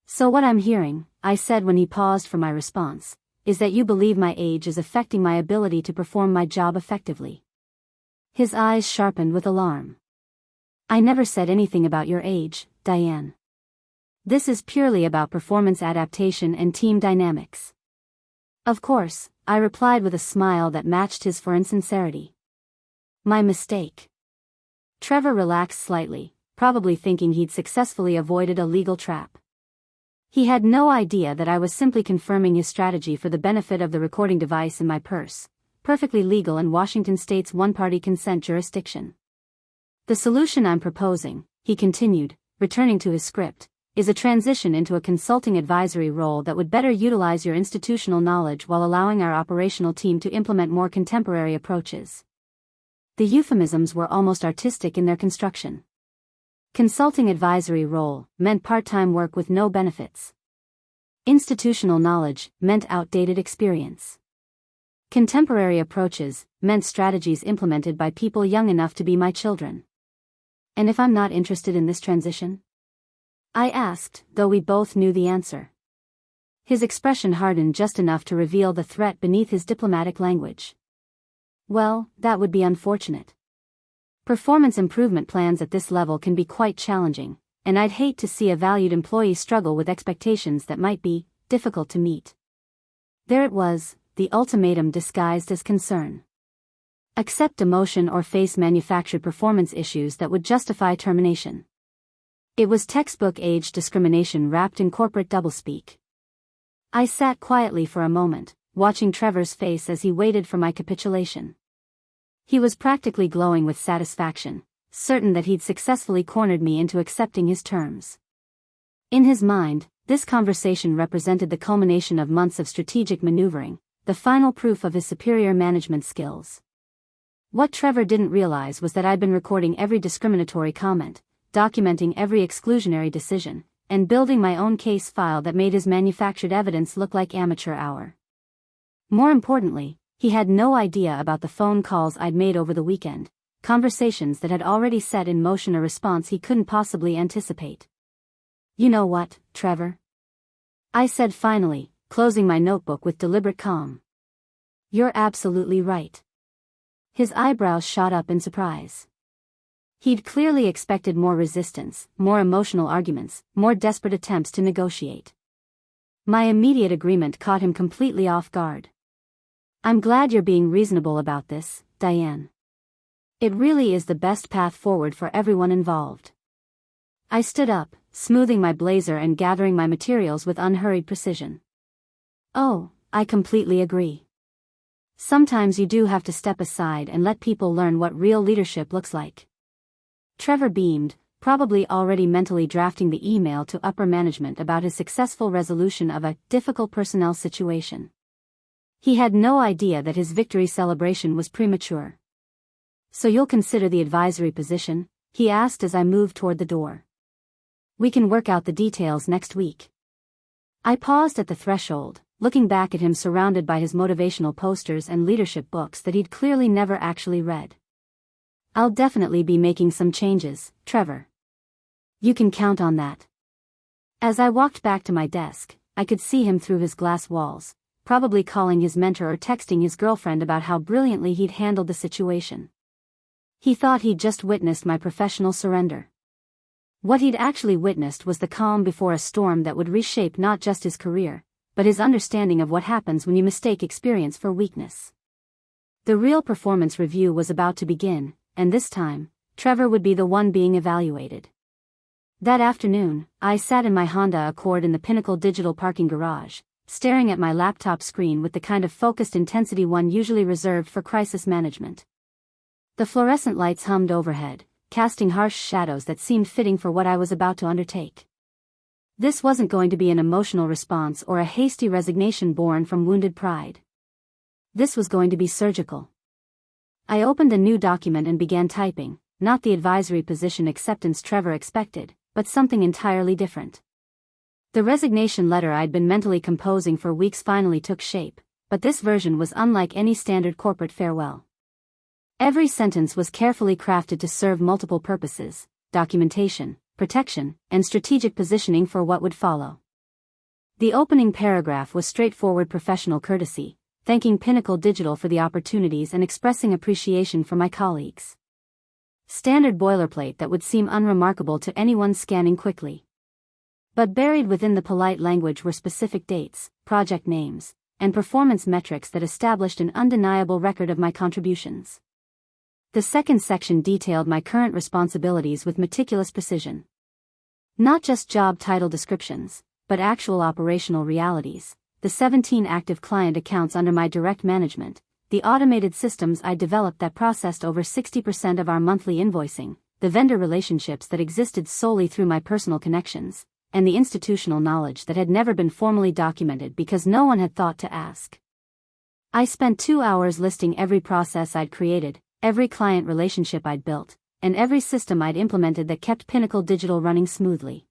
"So what I'm hearing," I said when he paused for my response, "is that you believe my age is affecting my ability to perform my job effectively." His eyes sharpened with alarm. "I never said anything about your age, Diane. This is purely about performance adaptation and team dynamics." "Of course," I replied with a smile that matched his foreign sincerity. "My mistake." Trevor relaxed slightly, probably thinking he'd successfully avoided a legal trap. He had no idea that I was simply confirming his strategy for the benefit of the recording device in my purse, perfectly legal in Washington state's one-party consent jurisdiction. "The solution I'm proposing," he continued, returning to his script, "is a transition into a consulting advisory role that would better utilize your institutional knowledge while allowing our operational team to implement more contemporary approaches." The euphemisms were almost artistic in their construction. Consulting advisory role meant part-time work with no benefits. Institutional knowledge meant outdated experience. Contemporary approaches meant strategies implemented by people young enough to be my children. "And if I'm not interested in this transition?" I asked, though we both knew the answer. His expression hardened just enough to reveal the threat beneath his diplomatic language. "Well, that would be unfortunate. Performance improvement plans at this level can be quite challenging, and I'd hate to see a valued employee struggle with expectations that might be difficult to meet." There it was, the ultimatum disguised as concern. Accept demotion or face manufactured performance issues that would justify termination. It was textbook age discrimination wrapped in corporate doublespeak. I sat quietly for a moment, watching Trevor's face as he waited for my capitulation. He was practically glowing with satisfaction, certain that he'd successfully cornered me into accepting his terms. In his mind, this conversation represented the culmination of months of strategic maneuvering, the final proof of his superior management skills. What Trevor didn't realize was that I'd been recording every discriminatory comment, documenting every exclusionary decision, and building my own case file that made his manufactured evidence look like amateur hour. More importantly, he had no idea about the phone calls I'd made over the weekend, conversations that had already set in motion a response he couldn't possibly anticipate. "You know what, Trevor?" I said finally, closing my notebook with deliberate calm. "You're absolutely right." His eyebrows shot up in surprise. He'd clearly expected more resistance, more emotional arguments, more desperate attempts to negotiate. My immediate agreement caught him completely off guard. "I'm glad you're being reasonable about this, Diane. It really is the best path forward for everyone involved." I stood up, smoothing my blazer and gathering my materials with unhurried precision. "Oh, I completely agree. Sometimes you do have to step aside and let people learn what real leadership looks like." Trevor beamed, probably already mentally drafting the email to upper management about his successful resolution of a difficult personnel situation. He had no idea that his victory celebration was premature. "So you'll consider the advisory position?" he asked as I moved toward the door. "We can work out the details next week." I paused at the threshold, looking back at him surrounded by his motivational posters and leadership books that he'd clearly never actually read. "I'll definitely be making some changes, Trevor. You can count on that." As I walked back to my desk, I could see him through his glass walls, probably calling his mentor or texting his girlfriend about how brilliantly he'd handled the situation. He thought he'd just witnessed my professional surrender. What he'd actually witnessed was the calm before a storm that would reshape not just his career, but his understanding of what happens when you mistake experience for weakness. The real performance review was about to begin, and this time, Trevor would be the one being evaluated. That afternoon, I sat in my Honda Accord in the Pinnacle Digital parking garage, staring at my laptop screen with the kind of focused intensity one usually reserved for crisis management. The fluorescent lights hummed overhead, casting harsh shadows that seemed fitting for what I was about to undertake. This wasn't going to be an emotional response or a hasty resignation born from wounded pride. This was going to be surgical. I opened a new document and began typing, not the advisory position acceptance Trevor expected, but something entirely different. The resignation letter I'd been mentally composing for weeks finally took shape, but this version was unlike any standard corporate farewell. Every sentence was carefully crafted to serve multiple purposes: documentation, protection, and strategic positioning for what would follow. The opening paragraph was straightforward professional courtesy, thanking Pinnacle Digital for the opportunities and expressing appreciation for my colleagues. Standard boilerplate that would seem unremarkable to anyone scanning quickly. But buried within the polite language were specific dates, project names, and performance metrics that established an undeniable record of my contributions. The second section detailed my current responsibilities with meticulous precision. Not just job title descriptions, but actual operational realities: the 17 active client accounts under my direct management, the automated systems I developed that processed over 60% of our monthly invoicing, the vendor relationships that existed solely through my personal connections, and the institutional knowledge that had never been formally documented because no one had thought to ask. I spent 2 hours listing every process I'd created, every client relationship I'd built, and every system I'd implemented that kept Pinnacle Digital running smoothly.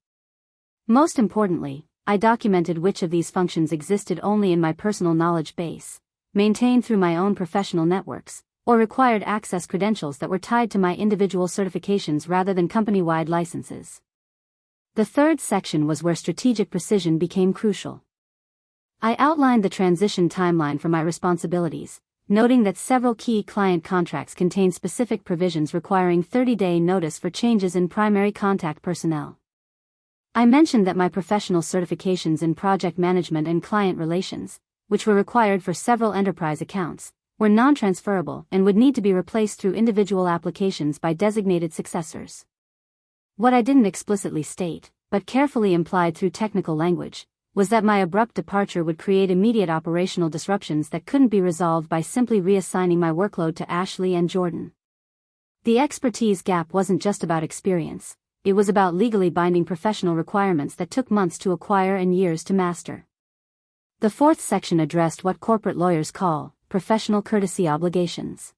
Most importantly, I documented which of these functions existed only in my personal knowledge base, maintained through my own professional networks, or required access credentials that were tied to my individual certifications rather than company-wide licenses. The third section was where strategic precision became crucial. I outlined the transition timeline for my responsibilities, noting that several key client contracts contain specific provisions requiring 30-day notice for changes in primary contact personnel. I mentioned that my professional certifications in project management and client relations, which were required for several enterprise accounts, were non-transferable and would need to be replaced through individual applications by designated successors. What I didn't explicitly state, but carefully implied through technical language, was that my abrupt departure would create immediate operational disruptions that couldn't be resolved by simply reassigning my workload to Ashley and Jordan. The expertise gap wasn't just about experience, it was about legally binding professional requirements that took months to acquire and years to master. The fourth section addressed what corporate lawyers call professional courtesy obligations.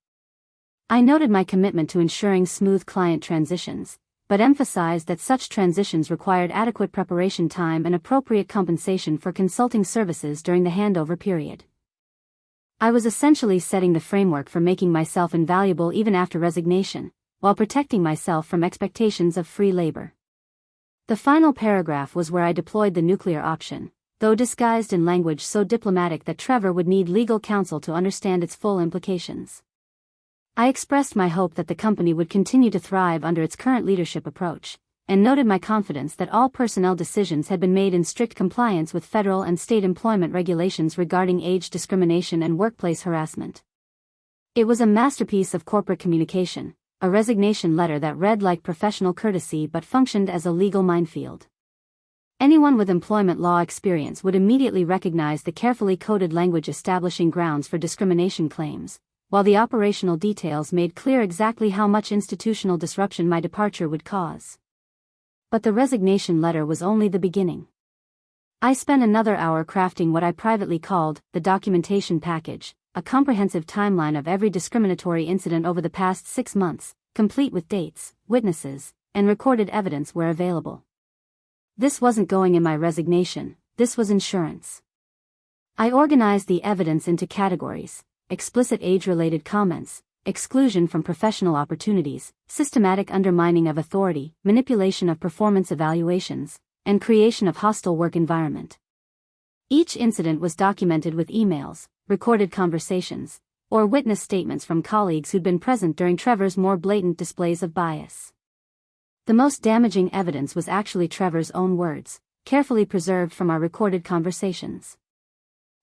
I noted my commitment to ensuring smooth client transitions, but emphasized that such transitions required adequate preparation time and appropriate compensation for consulting services during the handover period. I was essentially setting the framework for making myself invaluable even after resignation, while protecting myself from expectations of free labor. The final paragraph was where I deployed the nuclear option, though disguised in language so diplomatic that Trevor would need legal counsel to understand its full implications. I expressed my hope that the company would continue to thrive under its current leadership approach, and noted my confidence that all personnel decisions had been made in strict compliance with federal and state employment regulations regarding age discrimination and workplace harassment. It was a masterpiece of corporate communication, a resignation letter that read like professional courtesy but functioned as a legal minefield. Anyone with employment law experience would immediately recognize the carefully coded language establishing grounds for discrimination claims, while the operational details made clear exactly how much institutional disruption my departure would cause. But the resignation letter was only the beginning. I spent another hour crafting what I privately called the documentation package, a comprehensive timeline of every discriminatory incident over the past 6 months, complete with dates, witnesses, and recorded evidence where available. This wasn't going in my resignation, this was insurance. I organized the evidence into categories: explicit age-related comments, exclusion from professional opportunities, systematic undermining of authority, manipulation of performance evaluations, and creation of hostile work environment. Each incident was documented with emails, recorded conversations, or witness statements from colleagues who'd been present during Trevor's more blatant displays of bias. The most damaging evidence was actually Trevor's own words, carefully preserved from our recorded conversations.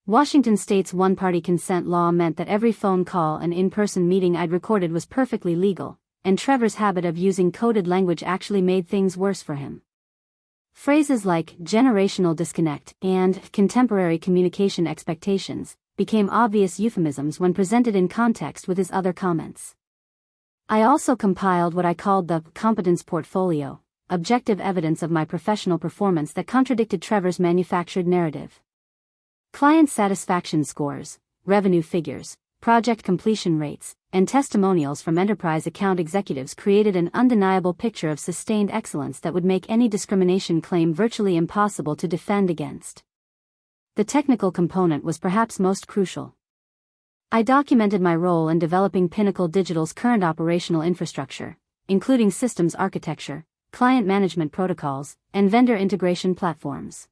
Washington state's one-party consent law meant that every phone call and in-person meeting I'd recorded was perfectly legal, and Trevor's habit of using coded language actually made things worse for him. Phrases like generational disconnect and contemporary communication expectations became obvious euphemisms when presented in context with his other comments. I also compiled what I called the competence portfolio, objective evidence of my professional performance that contradicted Trevor's manufactured narrative. Client satisfaction scores, revenue figures, project completion rates, and testimonials from enterprise account executives created an undeniable picture of sustained excellence that would make any discrimination claim virtually impossible to defend against. The technical component was perhaps most crucial. I documented my role in developing Pinnacle Digital's current operational infrastructure, including systems architecture, client management protocols, and vendor integration platforms.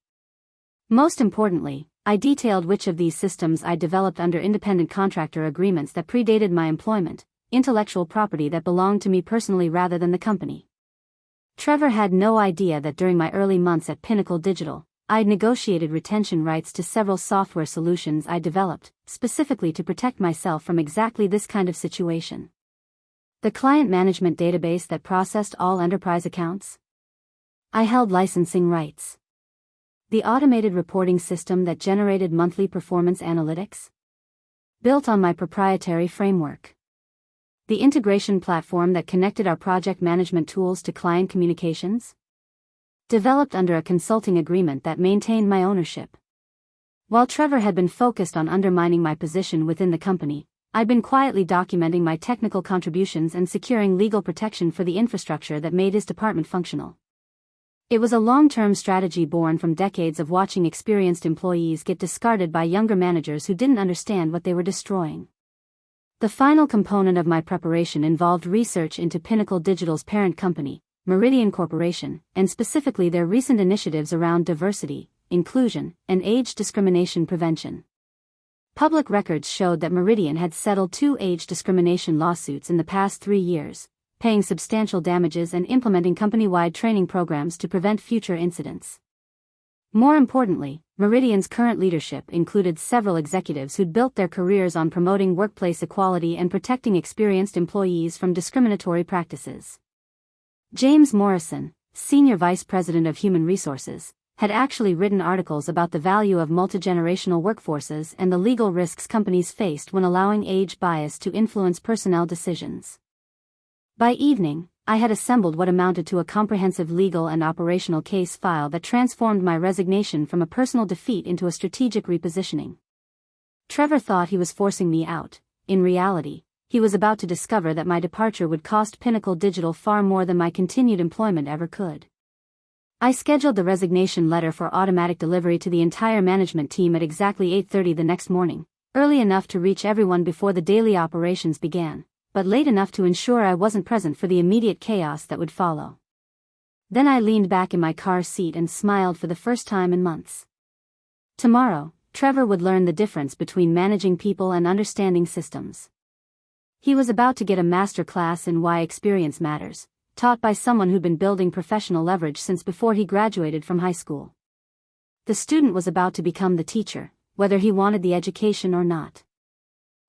Most importantly, I detailed which of these systems I developed under independent contractor agreements that predated my employment, intellectual property that belonged to me personally rather than the company. Trevor had no idea that during my early months at Pinnacle Digital, I'd negotiated retention rights to several software solutions I developed, specifically to protect myself from exactly this kind of situation. The client management database that processed all enterprise accounts? I held licensing rights. The automated reporting system that generated monthly performance analytics? Built on my proprietary framework. The integration platform that connected our project management tools to client communications? Developed under a consulting agreement that maintained my ownership. While Trevor had been focused on undermining my position within the company, I'd been quietly documenting my technical contributions and securing legal protection for the infrastructure that made his department functional. It was a long-term strategy born from decades of watching experienced employees get discarded by younger managers who didn't understand what they were destroying. The final component of my preparation involved research into Pinnacle Digital's parent company, Meridian Corporation, and specifically their recent initiatives around diversity, inclusion, and age discrimination prevention. Public records showed that Meridian had settled 2 age discrimination lawsuits in the past 3 years, paying substantial damages and implementing company-wide training programs to prevent future incidents. More importantly, Meridian's current leadership included several executives who'd built their careers on promoting workplace equality and protecting experienced employees from discriminatory practices. James Morrison, Senior Vice President of Human Resources, had actually written articles about the value of multigenerational workforces and the legal risks companies faced when allowing age bias to influence personnel decisions. By evening, I had assembled what amounted to a comprehensive legal and operational case file that transformed my resignation from a personal defeat into a strategic repositioning. Trevor thought he was forcing me out. In reality, he was about to discover that my departure would cost Pinnacle Digital far more than my continued employment ever could. I scheduled the resignation letter for automatic delivery to the entire management team at exactly 8:30 the next morning, early enough to reach everyone before the daily operations began, but late enough to ensure I wasn't present for the immediate chaos that would follow. Then I leaned back in my car seat and smiled for the first time in months. Tomorrow, Trevor would learn the difference between managing people and understanding systems. He was about to get a master class in why experience matters, taught by someone who'd been building professional leverage since before he graduated from high school. The student was about to become the teacher, whether he wanted the education or not.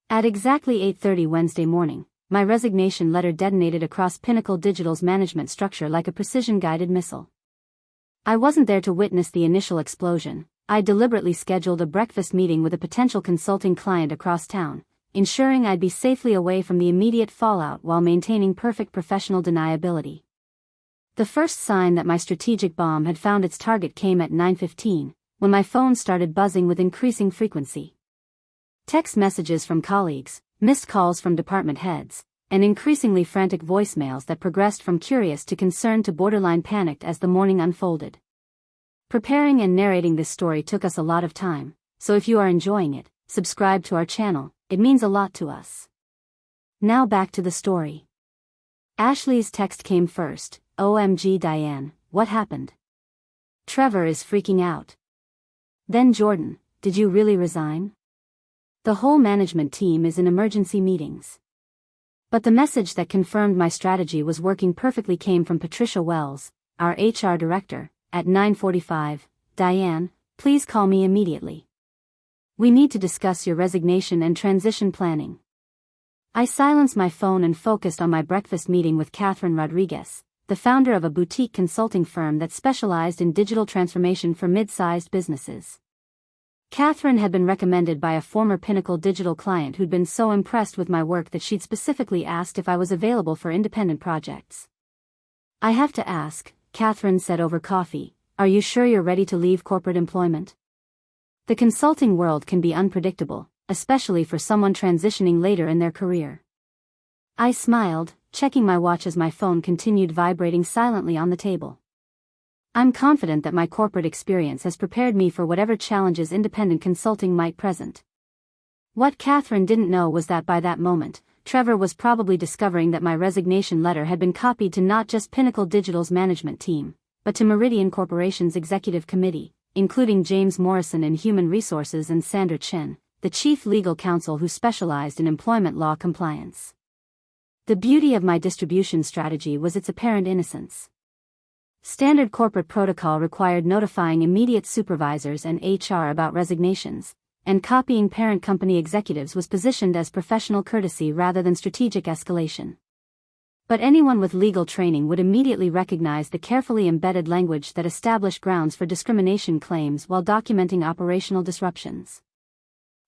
At exactly 8:30 Wednesday morning, my resignation letter detonated across Pinnacle Digital's management structure like a precision-guided missile. I wasn't there to witness the initial explosion. I deliberately scheduled a breakfast meeting with a potential consulting client across town, ensuring I'd be safely away from the immediate fallout while maintaining perfect professional deniability. The first sign that my strategic bomb had found its target came at 9:15, when my phone started buzzing with increasing frequency. Text messages from colleagues, missed calls from department heads, and increasingly frantic voicemails that progressed from curious to concerned to borderline panicked as the morning unfolded. Preparing and narrating this story took us a lot of time, so if you are enjoying it, subscribe to our channel, it means a lot to us. Now back to the story. Ashley's text came first. OMG Diane, what happened? Trevor is freaking out. Then Jordan, did you really resign? The whole management team is in emergency meetings. But the message that confirmed my strategy was working perfectly came from Patricia Wells, our HR director, at 9:45. Diane, please call me immediately. We need to discuss your resignation and transition planning. I silenced my phone and focused on my breakfast meeting with Catherine Rodriguez, the founder of a boutique consulting firm that specialized in digital transformation for mid-sized businesses. Catherine had been recommended by a former Pinnacle Digital client who'd been so impressed with my work that she'd specifically asked if I was available for independent projects. "I have to ask," Catherine said over coffee, "are you sure you're ready to leave corporate employment? The consulting world can be unpredictable, especially for someone transitioning later in their career." I smiled, checking my watch as my phone continued vibrating silently on the table. "I'm confident that my corporate experience has prepared me for whatever challenges independent consulting might present." What Catherine didn't know was that by that moment, Trevor was probably discovering that my resignation letter had been copied to not just Pinnacle Digital's management team, but to Meridian Corporation's executive committee, including James Morrison in Human Resources and Sandra Chen, the chief legal counsel who specialized in employment law compliance. The beauty of my distribution strategy was its apparent innocence. Standard corporate protocol required notifying immediate supervisors and HR about resignations, and copying parent company executives was positioned as professional courtesy rather than strategic escalation. But anyone with legal training would immediately recognize the carefully embedded language that established grounds for discrimination claims while documenting operational disruptions.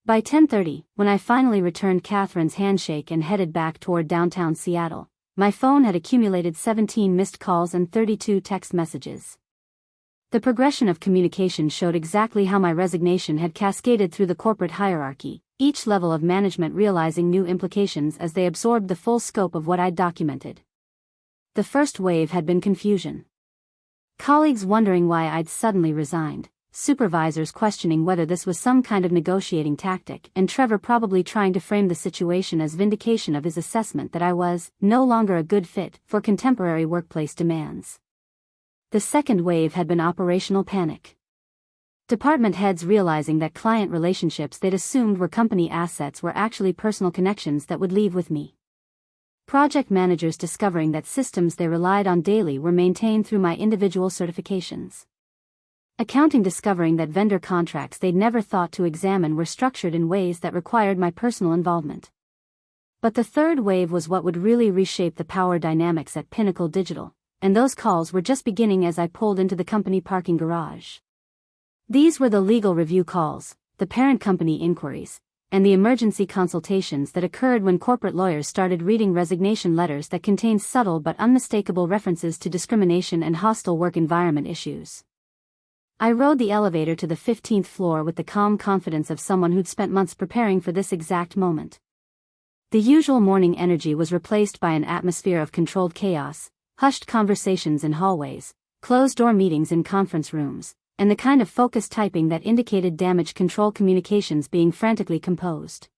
By 10:30, when I finally returned Catherine's handshake and headed back toward downtown Seattle, my phone had accumulated 17 missed calls and 32 text messages. The progression of communication showed exactly how my resignation had cascaded through the corporate hierarchy, each level of management realizing new implications as they absorbed the full scope of what I'd documented. The first wave had been confusion. Colleagues wondering why I'd suddenly resigned, supervisors questioning whether this was some kind of negotiating tactic, and Trevor probably trying to frame the situation as vindication of his assessment that I was no longer a good fit for contemporary workplace demands. The second wave had been operational panic. Department heads realizing that client relationships they'd assumed were company assets were actually personal connections that would leave with me. Project managers discovering that systems they relied on daily were maintained through my individual certifications. Accounting discovering that vendor contracts they'd never thought to examine were structured in ways that required my personal involvement. But the third wave was what would really reshape the power dynamics at Pinnacle Digital, and those calls were just beginning as I pulled into the company parking garage. These were the legal review calls, the parent company inquiries, and the emergency consultations that occurred when corporate lawyers started reading resignation letters that contained subtle but unmistakable references to discrimination and hostile work environment issues. I rode the elevator to the 15th floor with the calm confidence of someone who'd spent months preparing for this exact moment. The usual morning energy was replaced by an atmosphere of controlled chaos, hushed conversations in hallways, closed-door meetings in conference rooms, and the kind of focused typing that indicated damage control communications being frantically composed.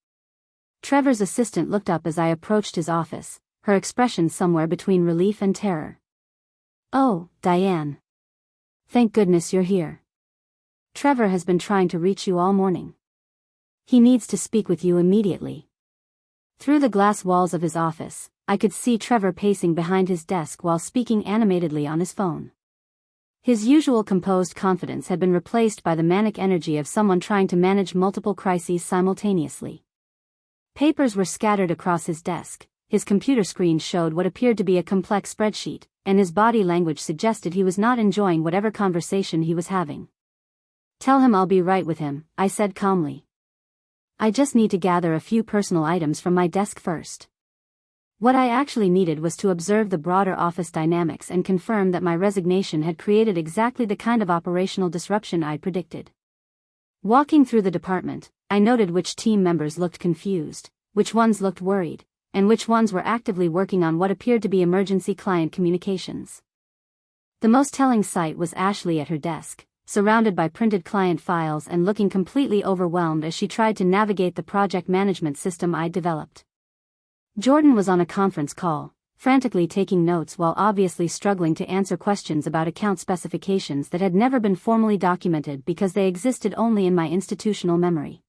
Trevor's assistant looked up as I approached his office, her expression somewhere between relief and terror. "Oh, Diane. Thank goodness you're here. Trevor has been trying to reach you all morning. He needs to speak with you immediately." Through the glass walls of his office, I could see Trevor pacing behind his desk while speaking animatedly on his phone. His usual composed confidence had been replaced by the manic energy of someone trying to manage multiple crises simultaneously. Papers were scattered across his desk, his computer screen showed what appeared to be a complex spreadsheet, and his body language suggested he was not enjoying whatever conversation he was having. "Tell him I'll be right with him," I said calmly. "I just need to gather a few personal items from my desk first." What I actually needed was to observe the broader office dynamics and confirm that my resignation had created exactly the kind of operational disruption I'd predicted. Walking through the department, I noted which team members looked confused, which ones looked worried, and which ones were actively working on what appeared to be emergency client communications. The most telling sight was Ashley at her desk, surrounded by printed client files and looking completely overwhelmed as she tried to navigate the project management system I'd developed. Jordan was on a conference call, frantically taking notes while obviously struggling to answer questions about account specifications that had never been formally documented because they existed only in my institutional memory.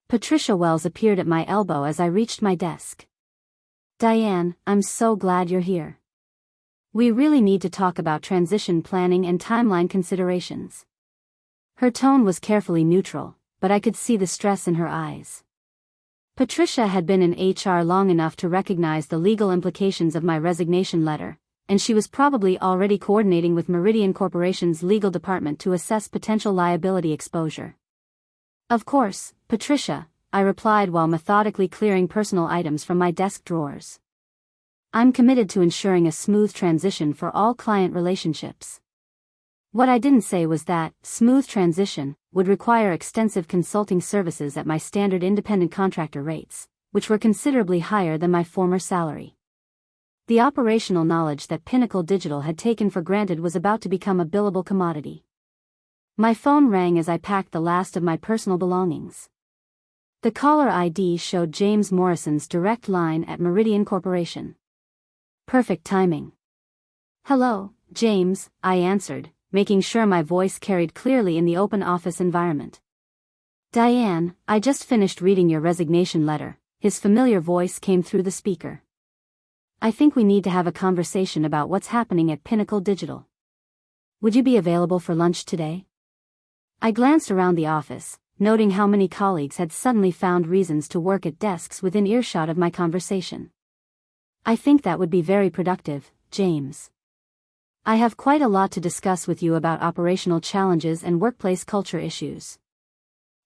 Patricia Wells appeared at my elbow as I reached my desk. "Diane, I'm so glad you're here. We really need to talk about transition planning and timeline considerations." Her tone was carefully neutral, but I could see the stress in her eyes. Patricia had been in HR long enough to recognize the legal implications of my resignation letter, and she was probably already coordinating with Meridian Corporation's legal department to assess potential liability exposure. Of course, Patricia, I replied while methodically clearing personal items from my desk drawers. I'm committed to ensuring a smooth transition for all client relationships. What I didn't say was that smooth transition would require extensive consulting services at my standard independent contractor rates, which were considerably higher than my former salary. The operational knowledge that Pinnacle Digital had taken for granted was about to become a billable commodity. My phone rang as I packed the last of my personal belongings. The caller ID showed James Morrison's direct line at Meridian Corporation. Perfect timing. Hello, James, I answered, making sure my voice carried clearly in the open office environment. Diane, I just finished reading your resignation letter. His familiar voice came through the speaker. I think we need to have a conversation about what's happening at Pinnacle Digital. Would you be available for lunch today? I glanced around the office, noting how many colleagues had suddenly found reasons to work at desks within earshot of my conversation. I think that would be very productive, James. I have quite a lot to discuss with you about operational challenges and workplace culture issues.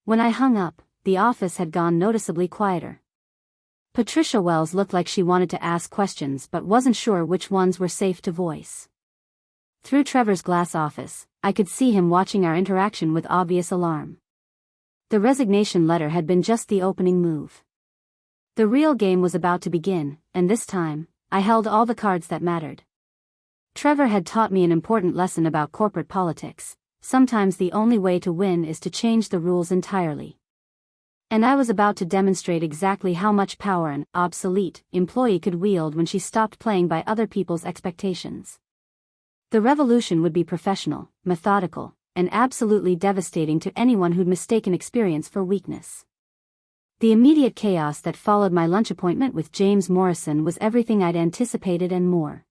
When I hung up, the office had gone noticeably quieter. Patricia Wells looked like she wanted to ask questions but wasn't sure which ones were safe to voice. Through Trevor's glass office, I could see him watching our interaction with obvious alarm. The resignation letter had been just the opening move. The real game was about to begin, and this time, I held all the cards that mattered. Trevor had taught me an important lesson about corporate politics. Sometimes the only way to win is to change the rules entirely. And I was about to demonstrate exactly how much power an obsolete employee could wield when she stopped playing by other people's expectations. The revolution would be professional, methodical, and absolutely devastating to anyone who'd mistaken experience for weakness. The immediate chaos that followed my lunch appointment with James Morrison was everything I'd anticipated and more.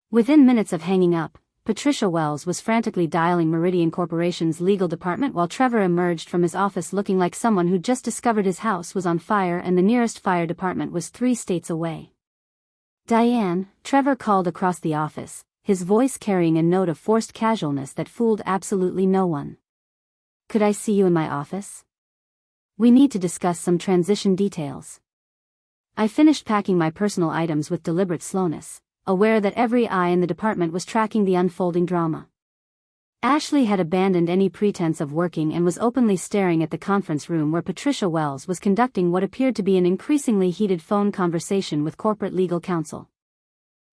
Within minutes of hanging up, Patricia Wells was frantically dialing Meridian Corporation's legal department while Trevor emerged from his office looking like someone who'd just discovered his house was on fire and the nearest fire department was 3 states away. Diane, Trevor called across the office, his voice carrying a note of forced casualness that fooled absolutely no one. Could I see you in my office? We need to discuss some transition details. I finished packing my personal items with deliberate slowness, aware that every eye in the department was tracking the unfolding drama. Ashley had abandoned any pretense of working and was openly staring at the conference room where Patricia Wells was conducting what appeared to be an increasingly heated phone conversation with corporate legal counsel.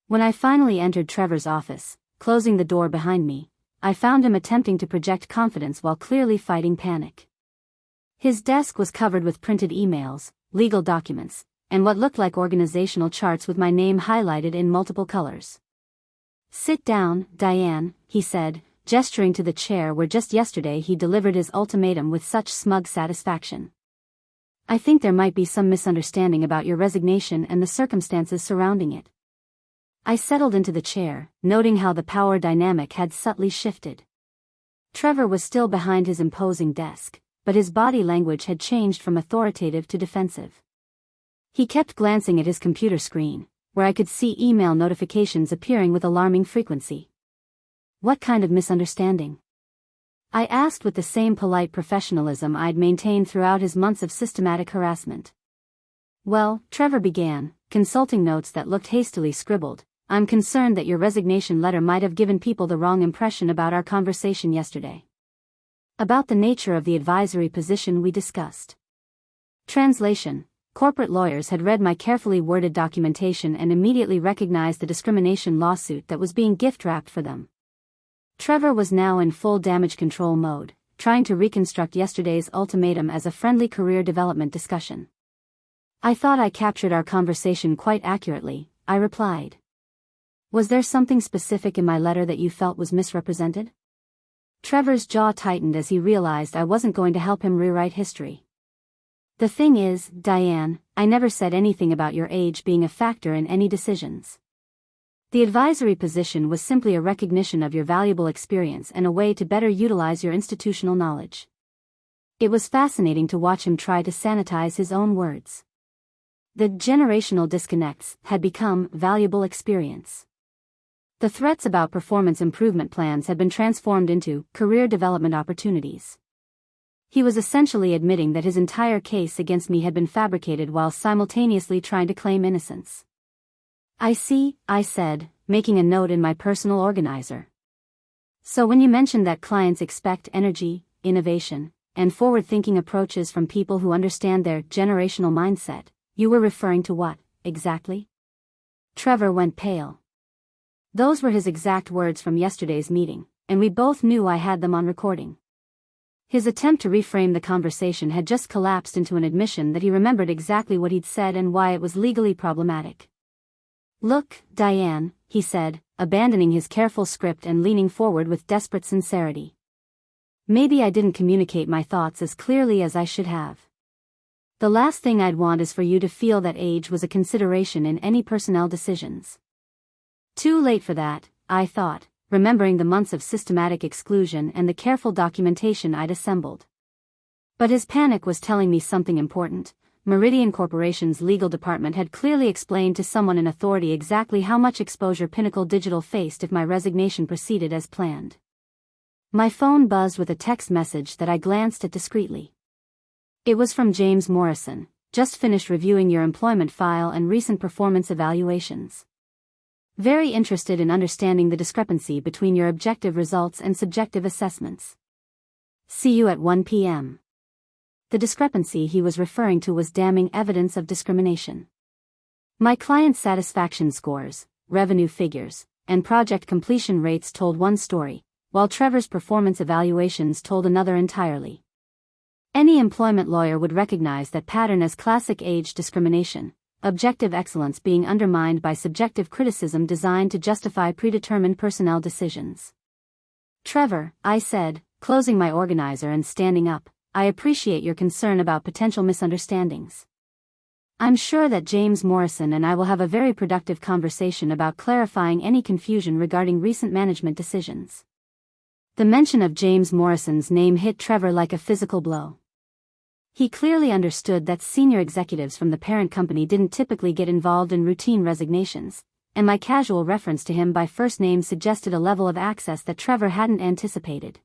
When I finally entered Trevor's office, closing the door behind me, I found him attempting to project confidence while clearly fighting panic. His desk was covered with printed emails, legal documents, and what looked like organizational charts with my name highlighted in multiple colors. Sit down, Diane, he said, gesturing to the chair where just yesterday he delivered his ultimatum with such smug satisfaction. I think there might be some misunderstanding about your resignation and the circumstances surrounding it. I settled into the chair, noting how the power dynamic had subtly shifted. Trevor was still behind his imposing desk, but his body language had changed from authoritative to defensive. He kept glancing at his computer screen, where I could see email notifications appearing with alarming frequency. What kind of misunderstanding? I asked with the same polite professionalism I'd maintained throughout his months of systematic harassment. Well, Trevor began, consulting notes that looked hastily scribbled. I'm concerned that your resignation letter might have given people the wrong impression about our conversation yesterday. About the nature of the advisory position we discussed. Translation: corporate lawyers had read my carefully worded documentation and immediately recognized the discrimination lawsuit that was being gift-wrapped for them. Trevor was now in full damage control mode, trying to reconstruct yesterday's ultimatum as a friendly career development discussion. I thought I captured our conversation quite accurately, I replied. Was there something specific in my letter that you felt was misrepresented? Trevor's jaw tightened as he realized I wasn't going to help him rewrite history. The thing is, Diane, I never said anything about your age being a factor in any decisions. The advisory position was simply a recognition of your valuable experience and a way to better utilize your institutional knowledge. It was fascinating to watch him try to sanitize his own words. The generational disconnects had become valuable experience. The threats about performance improvement plans had been transformed into career development opportunities. He was essentially admitting that his entire case against me had been fabricated while simultaneously trying to claim innocence. I see, I said, making a note in my personal organizer. So when you mentioned that clients expect energy, innovation, and forward-thinking approaches from people who understand their generational mindset, you were referring to what, exactly? Trevor went pale. Those were his exact words from yesterday's meeting, and we both knew I had them on recording. His attempt to reframe the conversation had just collapsed into an admission that he remembered exactly what he'd said and why it was legally problematic. Look, Diane, he said, abandoning his careful script and leaning forward with desperate sincerity. Maybe I didn't communicate my thoughts as clearly as I should have. The last thing I'd want is for you to feel that age was a consideration in any personnel decisions. Too late for that, I thought, remembering the months of systematic exclusion and the careful documentation I'd assembled. But his panic was telling me something important. Meridian Corporation's legal department had clearly explained to someone in authority exactly how much exposure Pinnacle Digital faced if my resignation proceeded as planned. My phone buzzed with a text message that I glanced at discreetly. It was from James Morrison, just finished reviewing your employment file and recent performance evaluations. Very interested in understanding the discrepancy between your objective results and subjective assessments. See you at 1 p.m. The discrepancy he was referring to was damning evidence of discrimination. My client satisfaction scores, revenue figures, and project completion rates told one story, while Trevor's performance evaluations told another entirely. Any employment lawyer would recognize that pattern as classic age discrimination, objective excellence being undermined by subjective criticism designed to justify predetermined personnel decisions. Trevor, I said, closing my organizer and standing up, I appreciate your concern about potential misunderstandings. I'm sure that James Morrison and I will have a very productive conversation about clarifying any confusion regarding recent management decisions. The mention of James Morrison's name hit Trevor like a physical blow. He clearly understood that senior executives from the parent company didn't typically get involved in routine resignations, and my casual reference to him by first name suggested a level of access that Trevor hadn't anticipated.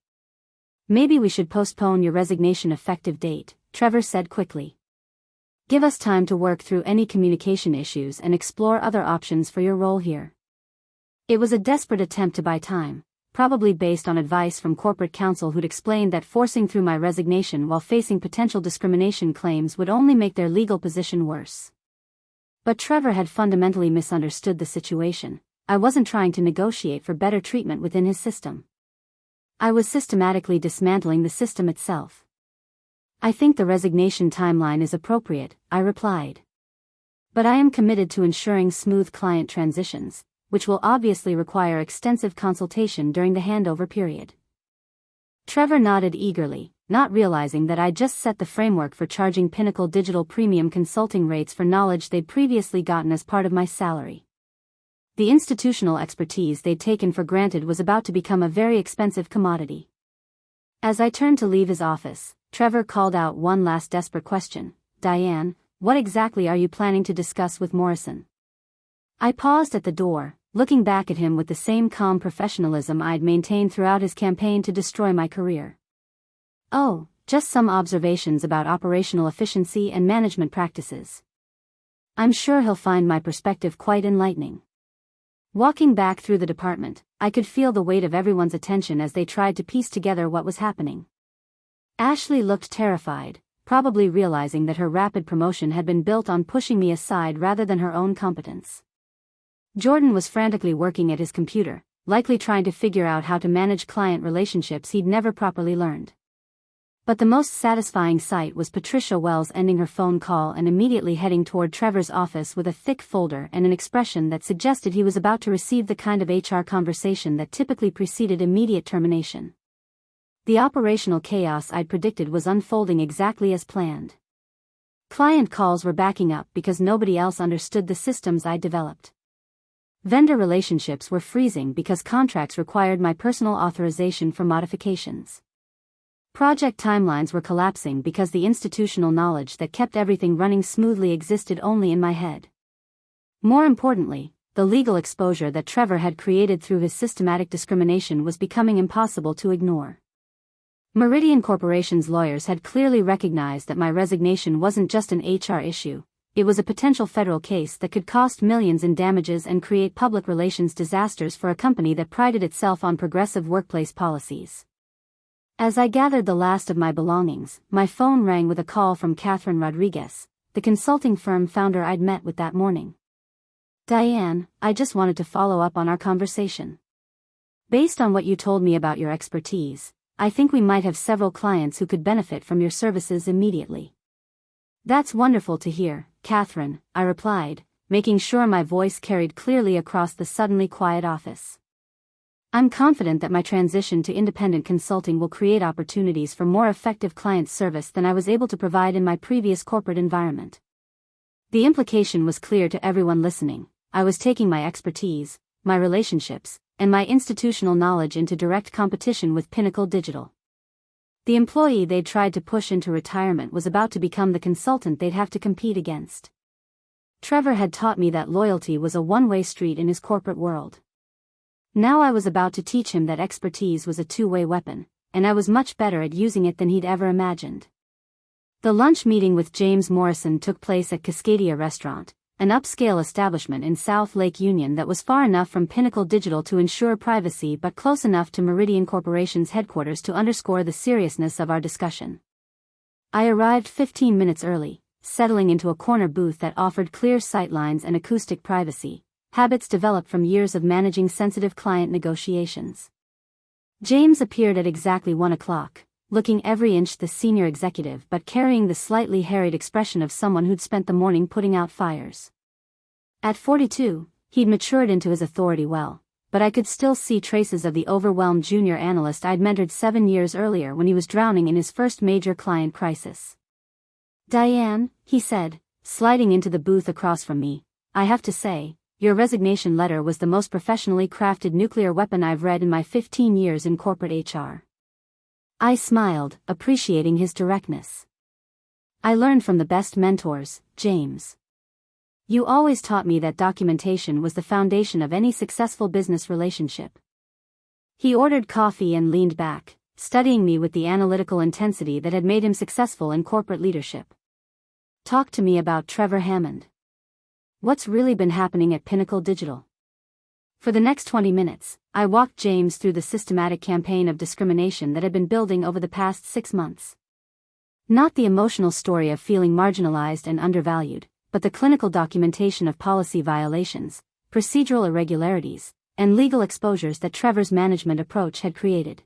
Maybe we should postpone your resignation effective date, Trevor said quickly. Give us time to work through any communication issues and explore other options for your role here. It was a desperate attempt to buy time, probably based on advice from corporate counsel who'd explained that forcing through my resignation while facing potential discrimination claims would only make their legal position worse. But Trevor had fundamentally misunderstood the situation. I wasn't trying to negotiate for better treatment within his system. I was systematically dismantling the system itself. I think the resignation timeline is appropriate, I replied. But I am committed to ensuring smooth client transitions, which will obviously require extensive consultation during the handover period. Trevor nodded eagerly, not realizing that I'd just set the framework for charging Pinnacle Digital premium consulting rates for knowledge they'd previously gotten as part of my salary. The institutional expertise they'd taken for granted was about to become a very expensive commodity. As I turned to leave his office, Trevor called out one last desperate question. Diane, what exactly are you planning to discuss with Morrison? I paused at the door, looking back at him with the same calm professionalism I'd maintained throughout his campaign to destroy my career. Oh, just some observations about operational efficiency and management practices. I'm sure he'll find my perspective quite enlightening. Walking back through the department, I could feel the weight of everyone's attention as they tried to piece together what was happening. Ashley looked terrified, probably realizing that her rapid promotion had been built on pushing me aside rather than her own competence. Jordan was frantically working at his computer, likely trying to figure out how to manage client relationships he'd never properly learned. But the most satisfying sight was Patricia Wells ending her phone call and immediately heading toward Trevor's office with a thick folder and an expression that suggested he was about to receive the kind of HR conversation that typically preceded immediate termination. The operational chaos I'd predicted was unfolding exactly as planned. Client calls were backing up because nobody else understood the systems I'd developed. Vendor relationships were freezing because contracts required my personal authorization for modifications. Project timelines were collapsing because the institutional knowledge that kept everything running smoothly existed only in my head. More importantly, the legal exposure that Trevor had created through his systematic discrimination was becoming impossible to ignore. Meridian Corporation's lawyers had clearly recognized that my resignation wasn't just an HR issue, it was a potential federal case that could cost millions in damages and create public relations disasters for a company that prided itself on progressive workplace policies. As I gathered the last of my belongings, my phone rang with a call from Catherine Rodriguez, the consulting firm founder I'd met with that morning. "Diane, I just wanted to follow up on our conversation. Based on what you told me about your expertise, I think we might have several clients who could benefit from your services immediately." "That's wonderful to hear, Catherine," I replied, making sure my voice carried clearly across the suddenly quiet office. "I'm confident that my transition to independent consulting will create opportunities for more effective client service than I was able to provide in my previous corporate environment." The implication was clear to everyone listening. I was taking my expertise, my relationships, and my institutional knowledge into direct competition with Pinnacle Digital. The employee they'd tried to push into retirement was about to become the consultant they'd have to compete against. Trevor had taught me that loyalty was a one-way street in his corporate world. Now I was about to teach him that expertise was a two-way weapon, and I was much better at using it than he'd ever imagined. The lunch meeting with James Morrison took place at Cascadia Restaurant, an upscale establishment in South Lake Union that was far enough from Pinnacle Digital to ensure privacy but close enough to Meridian Corporation's headquarters to underscore the seriousness of our discussion. I arrived 15 minutes early, settling into a corner booth that offered clear sight lines and acoustic privacy, habits developed from years of managing sensitive client negotiations. James appeared at exactly 1 o'clock, looking every inch the senior executive but carrying the slightly harried expression of someone who'd spent the morning putting out fires. At 42, he'd matured into his authority well, but I could still see traces of the overwhelmed junior analyst I'd mentored 7 years earlier when he was drowning in his first major client crisis. "Diane," he said, sliding into the booth across from me, "I have to say, your resignation letter was the most professionally crafted nuclear weapon I've read in my 15 years in corporate HR." I smiled, appreciating his directness. "I learned from the best mentors, James. You always taught me that documentation was the foundation of any successful business relationship." He ordered coffee and leaned back, studying me with the analytical intensity that had made him successful in corporate leadership. "Talk to me about Trevor Hammond. What's really been happening at Pinnacle Digital?" For the next 20 minutes, I walked James through the systematic campaign of discrimination that had been building over the past 6 months. Not the emotional story of feeling marginalized and undervalued, but the clinical documentation of policy violations, procedural irregularities, and legal exposures that Trevor's management approach had created.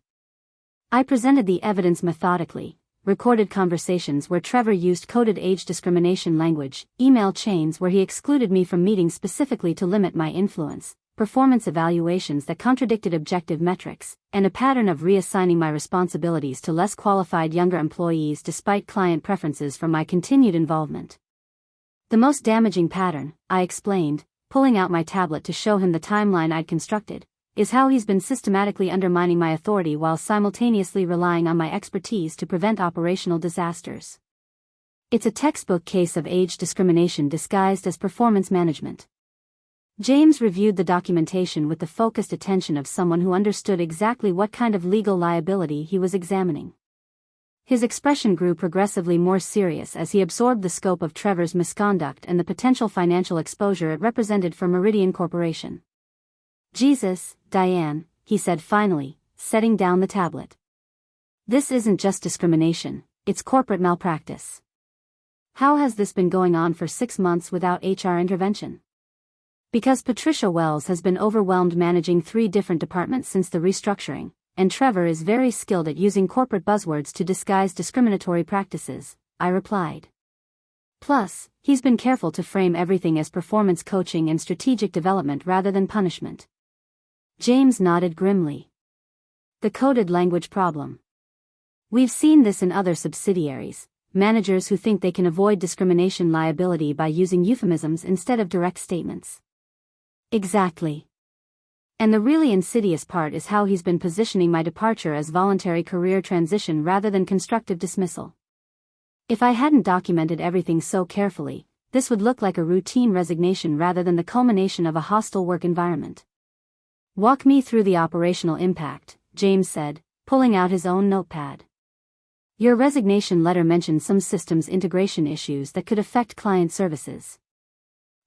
I presented the evidence methodically, recorded conversations where Trevor used coded age discrimination language, email chains where he excluded me from meetings specifically to limit my influence, performance evaluations that contradicted objective metrics, and a pattern of reassigning my responsibilities to less qualified younger employees despite client preferences for my continued involvement. The most damaging pattern, I explained, pulling out my tablet to show him the timeline I'd constructed, is how he's been systematically undermining my authority while simultaneously relying on my expertise to prevent operational disasters. It's a textbook case of age discrimination disguised as performance management. James reviewed the documentation with the focused attention of someone who understood exactly what kind of legal liability he was examining. His expression grew progressively more serious as he absorbed the scope of Trevor's misconduct and the potential financial exposure it represented for Meridian Corporation. "Jesus, Diane," he said finally, setting down the tablet. "This isn't just discrimination, it's corporate malpractice. How has this been going on for 6 months without HR intervention?" Because Patricia Wells has been overwhelmed managing 3 different departments since the restructuring, and Trevor is very skilled at using corporate buzzwords to disguise discriminatory practices, I replied. Plus, he's been careful to frame everything as performance coaching and strategic development rather than punishment. James nodded grimly. The coded language problem. We've seen this in other subsidiaries, managers who think they can avoid discrimination liability by using euphemisms instead of direct statements. Exactly. And the really insidious part is how he's been positioning my departure as voluntary career transition rather than constructive dismissal. If I hadn't documented everything so carefully, this would look like a routine resignation rather than the culmination of a hostile work environment. Walk me through the operational impact, James said, pulling out his own notepad. Your resignation letter mentioned some systems integration issues that could affect client services.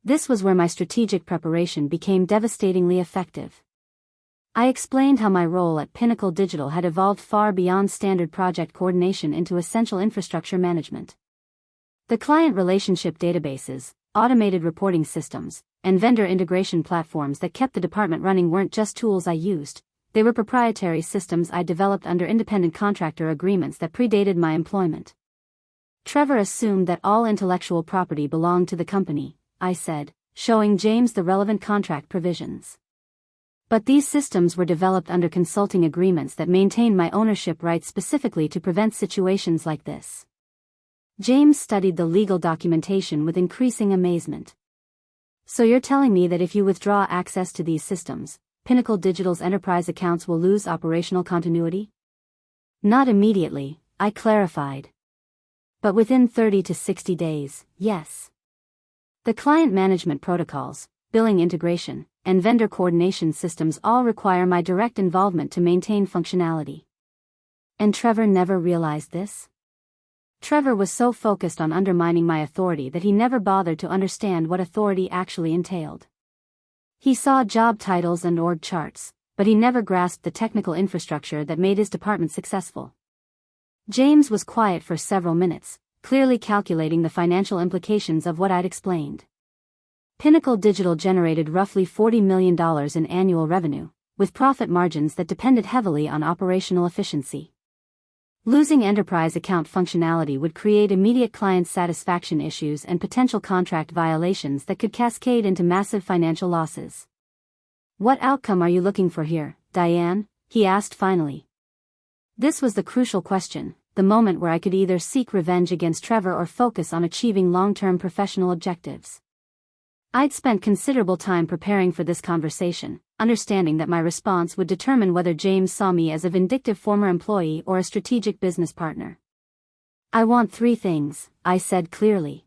This was where my strategic preparation became devastatingly effective. I explained how my role at Pinnacle Digital had evolved far beyond standard project coordination into essential infrastructure management. The client relationship databases, automated reporting systems, and vendor integration platforms that kept the department running weren't just tools I used, they were proprietary systems I developed under independent contractor agreements that predated my employment. Trevor assumed that all intellectual property belonged to the company, I said, showing James the relevant contract provisions. But these systems were developed under consulting agreements that maintained my ownership rights specifically to prevent situations like this. James studied the legal documentation with increasing amazement. So you're telling me that if you withdraw access to these systems, Pinnacle Digital's enterprise accounts will lose operational continuity? Not immediately, I clarified. But within 30 to 60 days, yes. The client management protocols, billing integration, and vendor coordination systems all require my direct involvement to maintain functionality. And Trevor never realized this? Trevor was so focused on undermining my authority that he never bothered to understand what authority actually entailed. He saw job titles and org charts, but he never grasped the technical infrastructure that made his department successful. James was quiet for several minutes, clearly calculating the financial implications of what I'd explained. Pinnacle Digital generated roughly $40 million in annual revenue, with profit margins that depended heavily on operational efficiency. Losing enterprise account functionality would create immediate client satisfaction issues and potential contract violations that could cascade into massive financial losses. What outcome are you looking for here, Diane? He asked finally. This was the crucial question, the moment where I could either seek revenge against Trevor or focus on achieving long-term professional objectives. I'd spent considerable time preparing for this conversation, understanding that my response would determine whether James saw me as a vindictive former employee or a strategic business partner. I want 3 things, I said clearly.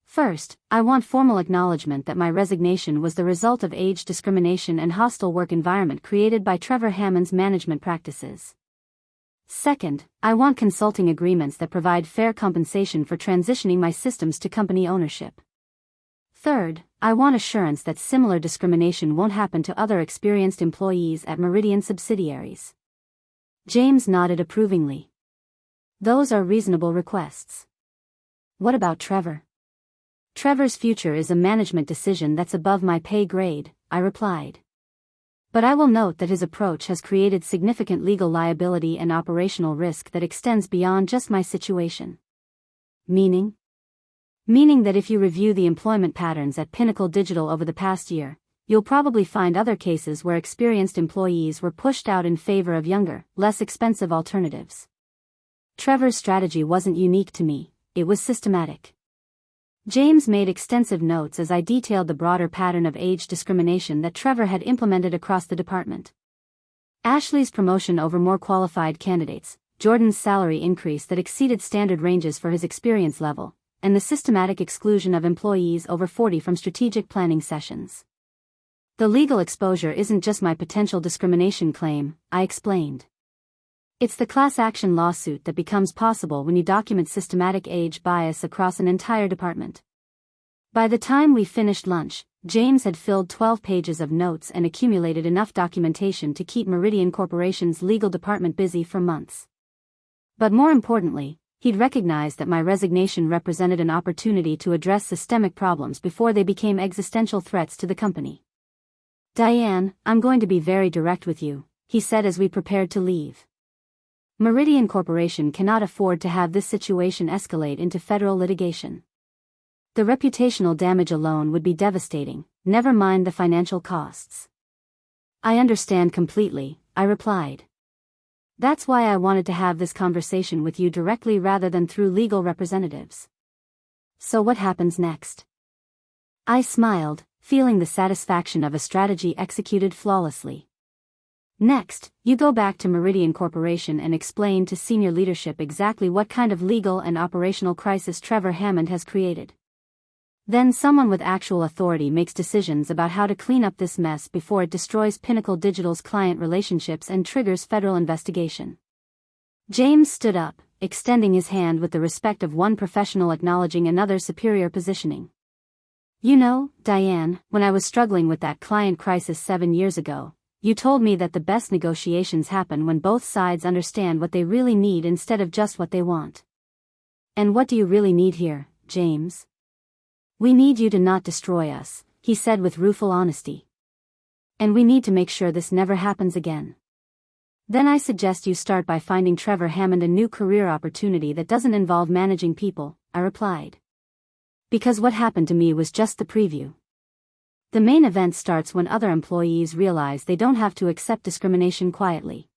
First, I want formal acknowledgement that my resignation was the result of age discrimination and hostile work environment created by Trevor Hammond's management practices. Second, I want consulting agreements that provide fair compensation for transitioning my systems to company ownership. Third, I want assurance that similar discrimination won't happen to other experienced employees at Meridian subsidiaries. James nodded approvingly. Those are reasonable requests. What about Trevor? Trevor's future is a management decision that's above my pay grade, I replied. But I will note that his approach has created significant legal liability and operational risk that extends beyond just my situation. Meaning? Meaning that if you review the employment patterns at Pinnacle Digital over the past year, you'll probably find other cases where experienced employees were pushed out in favor of younger, less expensive alternatives. Trevor's strategy wasn't unique to me, it was systematic. James made extensive notes as I detailed the broader pattern of age discrimination that Trevor had implemented across the department. Ashley's promotion over more qualified candidates, Jordan's salary increase that exceeded standard ranges for his experience level, and the systematic exclusion of employees over 40 from strategic planning sessions. The legal exposure isn't just my potential discrimination claim, I explained. It's the class action lawsuit that becomes possible when you document systematic age bias across an entire department. By the time we finished lunch, James had filled 12 pages of notes and accumulated enough documentation to keep Meridian Corporation's legal department busy for months. But more importantly, he'd recognized that my resignation represented an opportunity to address systemic problems before they became existential threats to the company. Diane, I'm going to be very direct with you, he said as we prepared to leave. Meridian Corporation cannot afford to have this situation escalate into federal litigation. The reputational damage alone would be devastating, never mind the financial costs. I understand completely, I replied. That's why I wanted to have this conversation with you directly rather than through legal representatives. So what happens next? I smiled, feeling the satisfaction of a strategy executed flawlessly. Next, you go back to Meridian Corporation and explain to senior leadership exactly what kind of legal and operational crisis Trevor Hammond has created. Then someone with actual authority makes decisions about how to clean up this mess before it destroys Pinnacle Digital's client relationships and triggers federal investigation. James stood up, extending his hand with the respect of one professional acknowledging another's superior positioning. You know, Diane, when I was struggling with that client crisis 7 years ago, you told me that the best negotiations happen when both sides understand what they really need instead of just what they want. And what do you really need here, James? We need you to not destroy us, he said with rueful honesty. And we need to make sure this never happens again. Then I suggest you start by finding Trevor Hammond a new career opportunity that doesn't involve managing people, I replied. Because what happened to me was just the preview. The main event starts when other employees realize they don't have to accept discrimination quietly.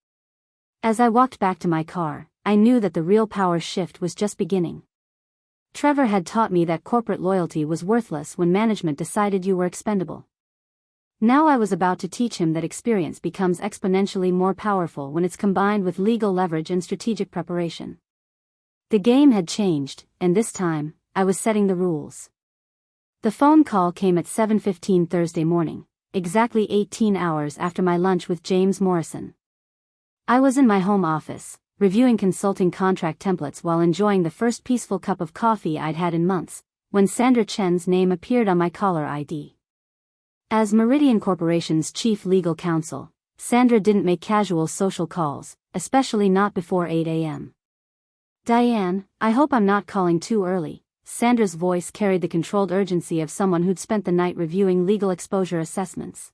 As I walked back to my car, I knew that the real power shift was just beginning. Trevor had taught me that corporate loyalty was worthless when management decided you were expendable. Now I was about to teach him that experience becomes exponentially more powerful when it's combined with legal leverage and strategic preparation. The game had changed, and this time, I was setting the rules. The phone call came at 7:15 Thursday morning, exactly 18 hours after my lunch with James Morrison. I was in my home office, reviewing consulting contract templates while enjoying the first peaceful cup of coffee I'd had in months, when Sandra Chen's name appeared on my caller ID. As Meridian Corporation's chief legal counsel, Sandra didn't make casual social calls, especially not before 8 a.m. Diane, I hope I'm not calling too early. Sandra's voice carried the controlled urgency of someone who'd spent the night reviewing legal exposure assessments.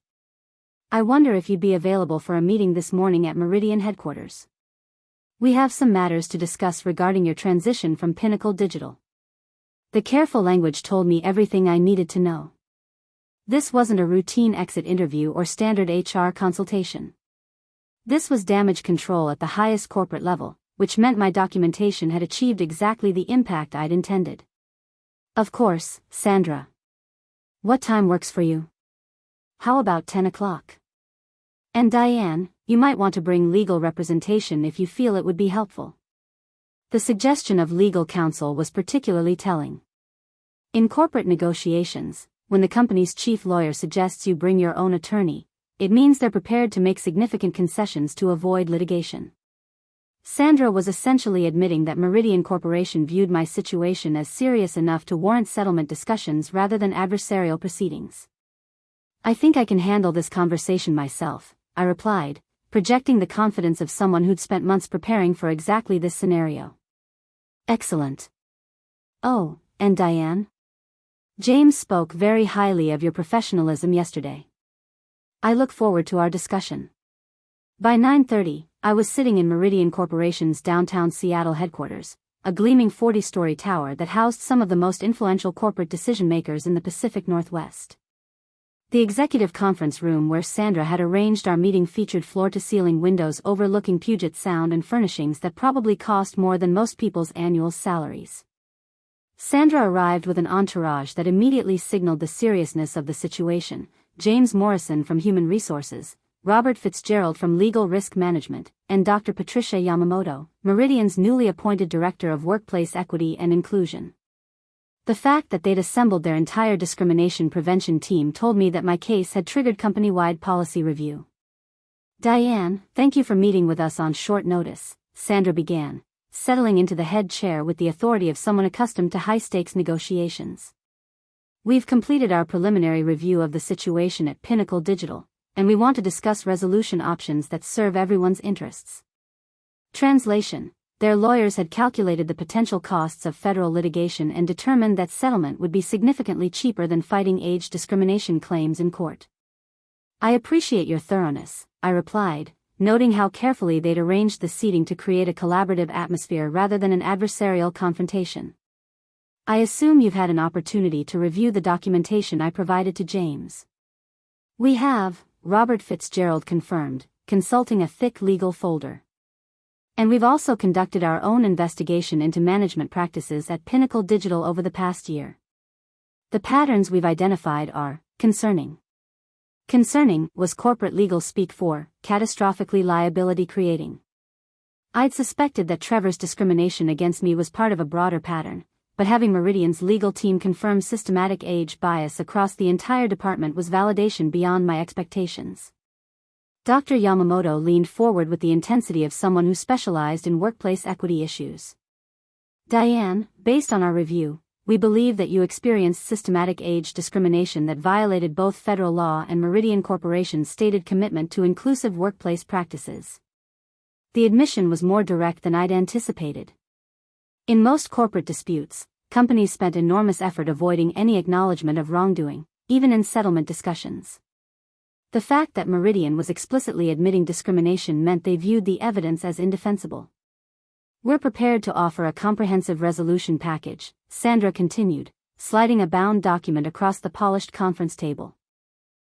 I wonder if you'd be available for a meeting this morning at Meridian headquarters. We have some matters to discuss regarding your transition from Pinnacle Digital. The careful language told me everything I needed to know. This wasn't a routine exit interview or standard HR consultation. This was damage control at the highest corporate level, which meant my documentation had achieved exactly the impact I'd intended. Of course, Sandra. What time works for you? How about 10 o'clock? And Diane, you might want to bring legal representation if you feel it would be helpful. The suggestion of legal counsel was particularly telling. In corporate negotiations, when the company's chief lawyer suggests you bring your own attorney, it means they're prepared to make significant concessions to avoid litigation. Sandra was essentially admitting that Meridian Corporation viewed my situation as serious enough to warrant settlement discussions rather than adversarial proceedings. I think I can handle this conversation myself, I replied, projecting the confidence of someone who'd spent months preparing for exactly this scenario. Excellent. Oh, and Diane? James spoke very highly of your professionalism yesterday. I look forward to our discussion. By 9:30, I was sitting in Meridian Corporation's downtown Seattle headquarters, a gleaming 40-story tower that housed some of the most influential corporate decision-makers in the Pacific Northwest. The executive conference room where Sandra had arranged our meeting featured floor-to-ceiling windows overlooking Puget Sound and furnishings that probably cost more than most people's annual salaries. Sandra arrived with an entourage that immediately signaled the seriousness of the situation: James Morrison from Human Resources, Robert Fitzgerald from Legal Risk Management, and Dr. Patricia Yamamoto, Meridian's newly appointed Director of Workplace Equity and Inclusion. The fact that they'd assembled their entire discrimination prevention team told me that my case had triggered company-wide policy review. Diane, thank you for meeting with us on short notice, Sandra began, settling into the head chair with the authority of someone accustomed to high-stakes negotiations. We've completed our preliminary review of the situation at Pinnacle Digital, and we want to discuss resolution options that serve everyone's interests. Translation: their lawyers had calculated the potential costs of federal litigation and determined that settlement would be significantly cheaper than fighting age discrimination claims in court. I appreciate your thoroughness, I replied, noting how carefully they'd arranged the seating to create a collaborative atmosphere rather than an adversarial confrontation. I assume you've had an opportunity to review the documentation I provided to James. We have, Robert Fitzgerald confirmed, consulting a thick legal folder. And we've also conducted our own investigation into management practices at Pinnacle Digital over the past year. The patterns we've identified are concerning. Concerning was corporate legal speak for catastrophically liability creating. I'd suspected that Trevor's discrimination against me was part of a broader pattern, but having Meridian's legal team confirm systematic age bias across the entire department was validation beyond my expectations. Dr. Yamamoto leaned forward with the intensity of someone who specialized in workplace equity issues. Diane, based on our review, we believe that you experienced systematic age discrimination that violated both federal law and Meridian Corporation's stated commitment to inclusive workplace practices. The admission was more direct than I'd anticipated. In most corporate disputes, companies spent enormous effort avoiding any acknowledgement of wrongdoing, even in settlement discussions. The fact that Meridian was explicitly admitting discrimination meant they viewed the evidence as indefensible. We're prepared to offer a comprehensive resolution package, Sandra continued, sliding a bound document across the polished conference table.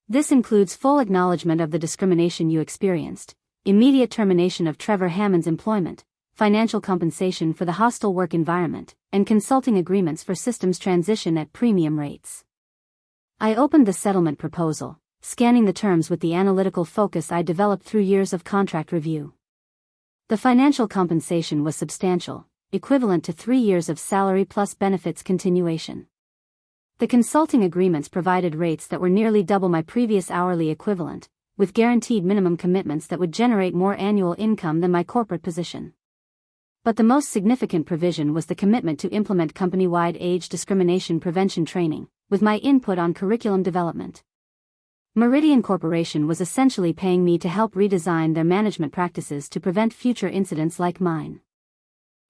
This includes full acknowledgement of the discrimination you experienced, immediate termination of Trevor Hammond's employment, financial compensation for the hostile work environment, and consulting agreements for systems transition at premium rates. I opened the settlement proposal, scanning the terms with the analytical focus I developed through years of contract review. The financial compensation was substantial, equivalent to 3 years of salary plus benefits continuation. The consulting agreements provided rates that were nearly double my previous hourly equivalent, with guaranteed minimum commitments that would generate more annual income than my corporate position. But the most significant provision was the commitment to implement company-wide age discrimination prevention training, with my input on curriculum development. Meridian Corporation was essentially paying me to help redesign their management practices to prevent future incidents like mine.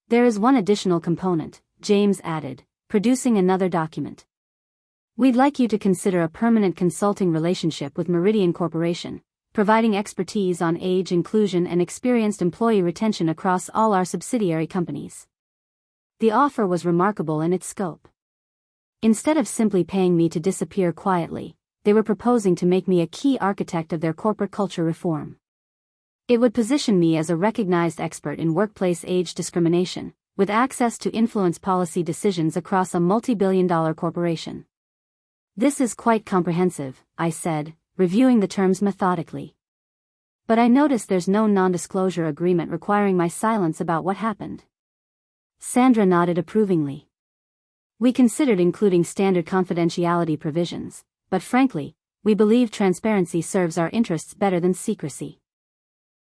There is one additional component, James added, producing another document. We'd like you to consider a permanent consulting relationship with Meridian Corporation, providing expertise on age inclusion and experienced employee retention across all our subsidiary companies. The offer was remarkable in its scope. Instead of simply paying me to disappear quietly, they were proposing to make me a key architect of their corporate culture reform. It would position me as a recognized expert in workplace age discrimination, with access to influence policy decisions across a multi-billion-dollar corporation. This is quite comprehensive, I said, reviewing the terms methodically. But I noticed there's no non-disclosure agreement requiring my silence about what happened. Sandra nodded approvingly. We considered including standard confidentiality provisions, but frankly, we believe transparency serves our interests better than secrecy.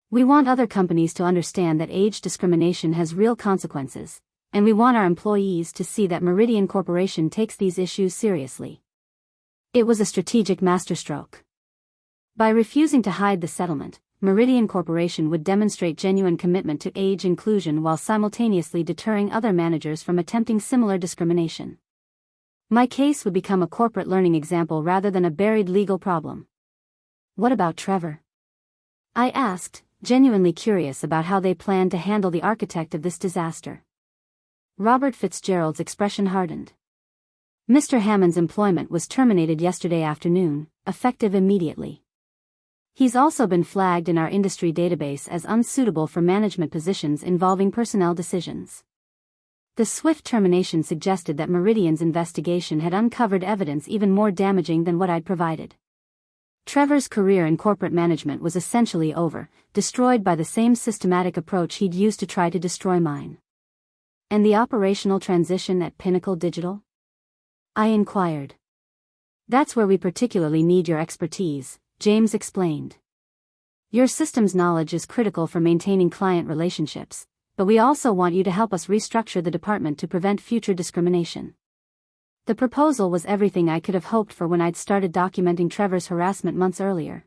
We want other companies to understand that age discrimination has real consequences, and we want our employees to see that Meridian Corporation takes these issues seriously. It was a strategic masterstroke. By refusing to hide the settlement, Meridian Corporation would demonstrate genuine commitment to age inclusion while simultaneously deterring other managers from attempting similar discrimination. My case would become a corporate learning example rather than a buried legal problem. What about Trevor? I asked, genuinely curious about how they planned to handle the architect of this disaster. Robert Fitzgerald's expression hardened. Mr. Hammond's employment was terminated yesterday afternoon, effective immediately. He's also been flagged in our industry database as unsuitable for management positions involving personnel decisions. The swift termination suggested that Meridian's investigation had uncovered evidence even more damaging than what I'd provided. Trevor's career in corporate management was essentially over, destroyed by the same systematic approach he'd used to try to destroy mine. And the operational transition at Pinnacle Digital? I inquired. That's where we particularly need your expertise, James explained. Your systems knowledge is critical for maintaining client relationships, but we also want you to help us restructure the department to prevent future discrimination. The proposal was everything I could have hoped for when I'd started documenting Trevor's harassment months earlier.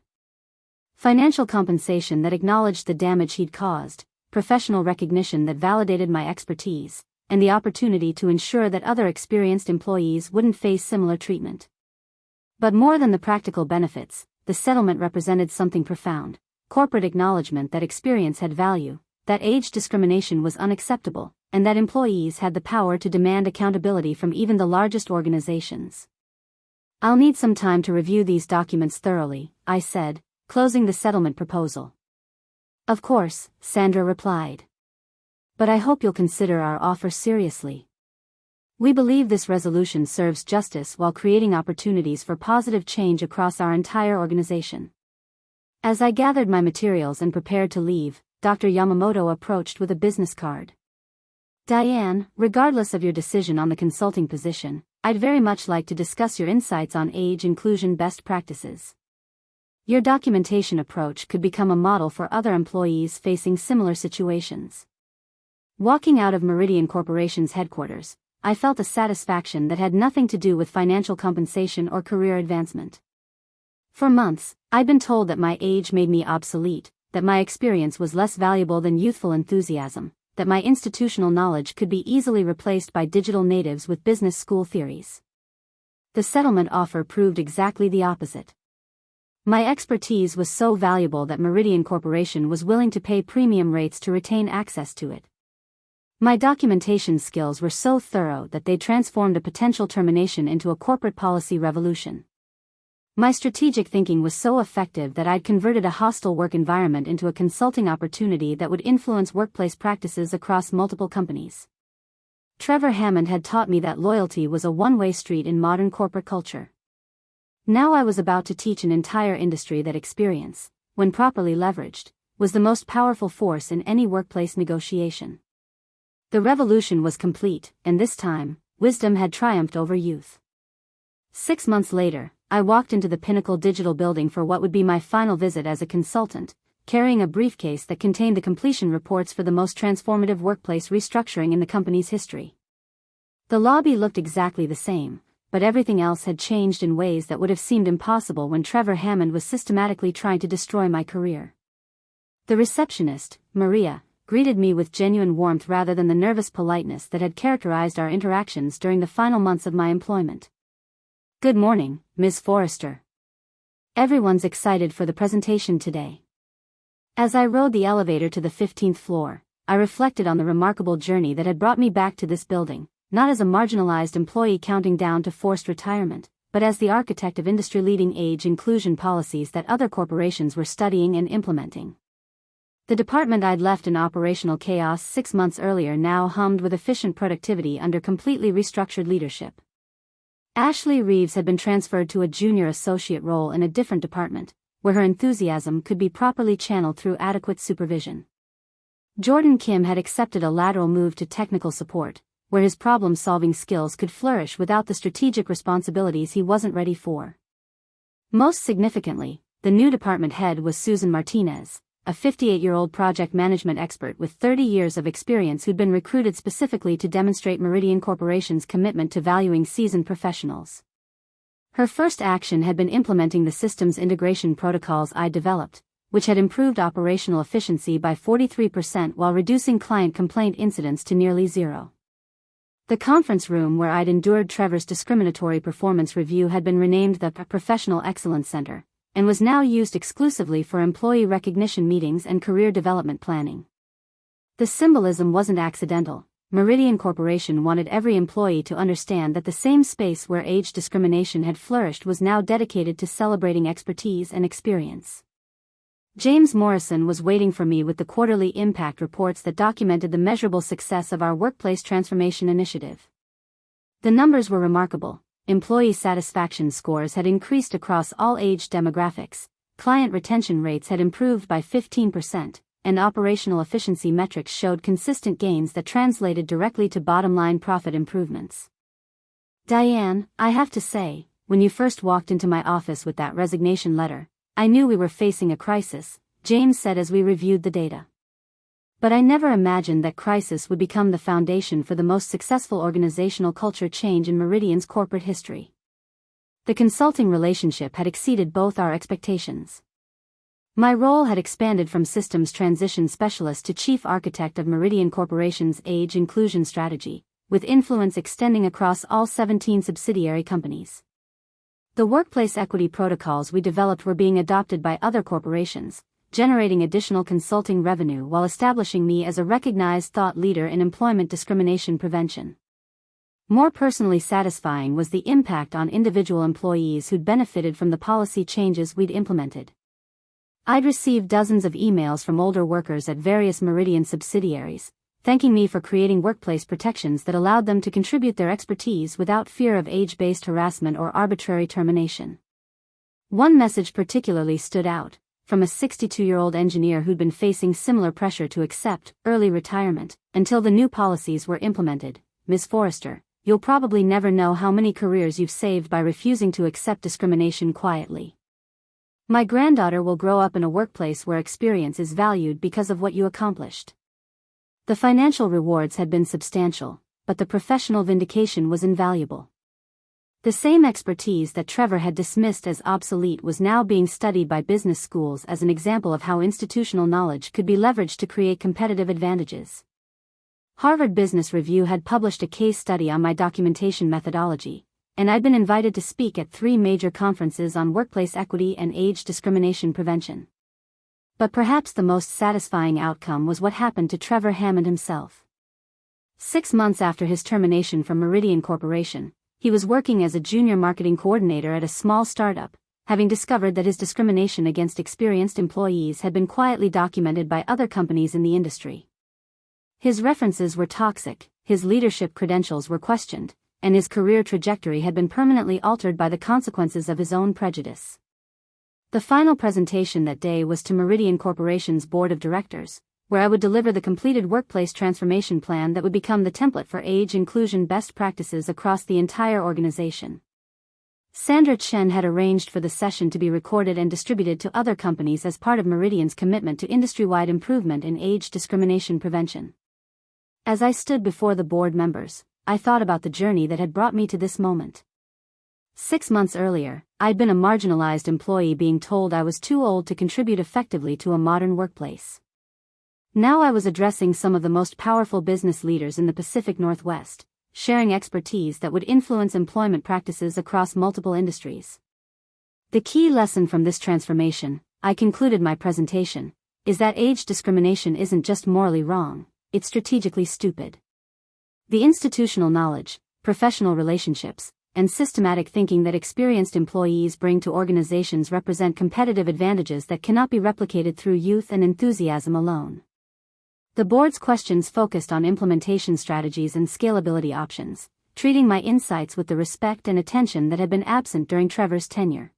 Financial compensation that acknowledged the damage he'd caused, professional recognition that validated my expertise, and the opportunity to ensure that other experienced employees wouldn't face similar treatment. But more than the practical benefits, the settlement represented something profound: corporate acknowledgement that experience had value, that age discrimination was unacceptable, and that employees had the power to demand accountability from even the largest organizations. I'll need some time to review these documents thoroughly, I said, closing the settlement proposal. Of course, Sandra replied. But I hope you'll consider our offer seriously. We believe this resolution serves justice while creating opportunities for positive change across our entire organization. As I gathered my materials and prepared to leave, Dr. Yamamoto approached with a business card. Diane, regardless of your decision on the consulting position, I'd very much like to discuss your insights on age inclusion best practices. Your documentation approach could become a model for other employees facing similar situations. Walking out of Meridian Corporation's headquarters, I felt a satisfaction that had nothing to do with financial compensation or career advancement. For months, I'd been told that my age made me obsolete, that my experience was less valuable than youthful enthusiasm, that my institutional knowledge could be easily replaced by digital natives with business school theories. The settlement offer proved exactly the opposite. My expertise was so valuable that Meridian Corporation was willing to pay premium rates to retain access to it. My documentation skills were so thorough that they transformed a potential termination into a corporate policy revolution. My strategic thinking was so effective that I'd converted a hostile work environment into a consulting opportunity that would influence workplace practices across multiple companies. Trevor Hammond had taught me that loyalty was a one-way street in modern corporate culture. Now I was about to teach an entire industry that experience, when properly leveraged, was the most powerful force in any workplace negotiation. The revolution was complete, and this time, wisdom had triumphed over youth. 6 months later, I walked into the Pinnacle Digital building for what would be my final visit as a consultant, carrying a briefcase that contained the completion reports for the most transformative workplace restructuring in the company's history. The lobby looked exactly the same, but everything else had changed in ways that would have seemed impossible when Trevor Hammond was systematically trying to destroy my career. The receptionist, Maria, greeted me with genuine warmth rather than the nervous politeness that had characterized our interactions during the final months of my employment. "Good morning, Ms. Forrester. Everyone's excited for the presentation today." As I rode the elevator to the 15th floor, I reflected on the remarkable journey that had brought me back to this building, not as a marginalized employee counting down to forced retirement, but as the architect of industry-leading age inclusion policies that other corporations were studying and implementing. The department I'd left in operational chaos 6 months earlier now hummed with efficient productivity under completely restructured leadership. Ashley Reeves had been transferred to a junior associate role in a different department, where her enthusiasm could be properly channeled through adequate supervision. Jordan Kim had accepted a lateral move to technical support, where his problem-solving skills could flourish without the strategic responsibilities he wasn't ready for. Most significantly, the new department head was Susan Martinez, a 58-year-old project management expert with 30 years of experience who'd been recruited specifically to demonstrate Meridian Corporation's commitment to valuing seasoned professionals. Her first action had been implementing the systems integration protocols I'd developed, which had improved operational efficiency by 43% while reducing client complaint incidents to nearly zero. The conference room where I'd endured Trevor's discriminatory performance review had been renamed the Professional Excellence Center, and was now used exclusively for employee recognition meetings and career development planning. The symbolism wasn't accidental. Meridian Corporation wanted every employee to understand that the same space where age discrimination had flourished was now dedicated to celebrating expertise and experience. James Morrison was waiting for me with the quarterly impact reports that documented the measurable success of our workplace transformation initiative. The numbers were remarkable. Employee satisfaction scores had increased across all age demographics, client retention rates had improved by 15%, and operational efficiency metrics showed consistent gains that translated directly to bottom-line profit improvements. "Diane, I have to say, when you first walked into my office with that resignation letter, I knew we were facing a crisis," James said as we reviewed the data. "But I never imagined that crisis would become the foundation for the most successful organizational culture change in Meridian's corporate history." The consulting relationship had exceeded both our expectations. My role had expanded from systems transition specialist to chief architect of Meridian Corporation's age inclusion strategy, with influence extending across all 17 subsidiary companies. The workplace equity protocols we developed were being adopted by other corporations, generating additional consulting revenue while establishing me as a recognized thought leader in employment discrimination prevention. More personally satisfying was the impact on individual employees who'd benefited from the policy changes we'd implemented. I'd received dozens of emails from older workers at various Meridian subsidiaries, thanking me for creating workplace protections that allowed them to contribute their expertise without fear of age-based harassment or arbitrary termination. One message particularly stood out: from a 62-year-old engineer who'd been facing similar pressure to accept early retirement until the new policies were implemented. Ms. Forrester, you'll probably never know how many careers you've saved by refusing to accept discrimination quietly. My granddaughter will grow up in a workplace where experience is valued because of what you accomplished. The financial rewards had been substantial, but the professional vindication was invaluable. The same expertise that Trevor had dismissed as obsolete was now being studied by business schools as an example of how institutional knowledge could be leveraged to create competitive advantages. Harvard Business Review had published a case study on my documentation methodology, and I'd been invited to speak at 3 major conferences on workplace equity and age discrimination prevention. But perhaps the most satisfying outcome was what happened to Trevor Hammond himself. 6 months after his termination from Meridian Corporation, he was working as a junior marketing coordinator at a small startup, having discovered that his discrimination against experienced employees had been quietly documented by other companies in the industry. His references were toxic, his leadership credentials were questioned, and his career trajectory had been permanently altered by the consequences of his own prejudice. The final presentation that day was to Meridian Corporation's board of directors, where I would deliver the completed workplace transformation plan that would become the template for age inclusion best practices across the entire organization. Sandra Chen had arranged for the session to be recorded and distributed to other companies as part of Meridian's commitment to industry-wide improvement in age discrimination prevention. As I stood before the board members, I thought about the journey that had brought me to this moment. 6 months earlier, I'd been a marginalized employee being told I was too old to contribute effectively to a modern workplace. Now I was addressing some of the most powerful business leaders in the Pacific Northwest, sharing expertise that would influence employment practices across multiple industries. The key lesson from this transformation, I concluded my presentation, is that age discrimination isn't just morally wrong, it's strategically stupid. The institutional knowledge, professional relationships, and systematic thinking that experienced employees bring to organizations represent competitive advantages that cannot be replicated through youth and enthusiasm alone. The board's questions focused on implementation strategies and scalability options, treating my insights with the respect and attention that had been absent during Trevor's tenure.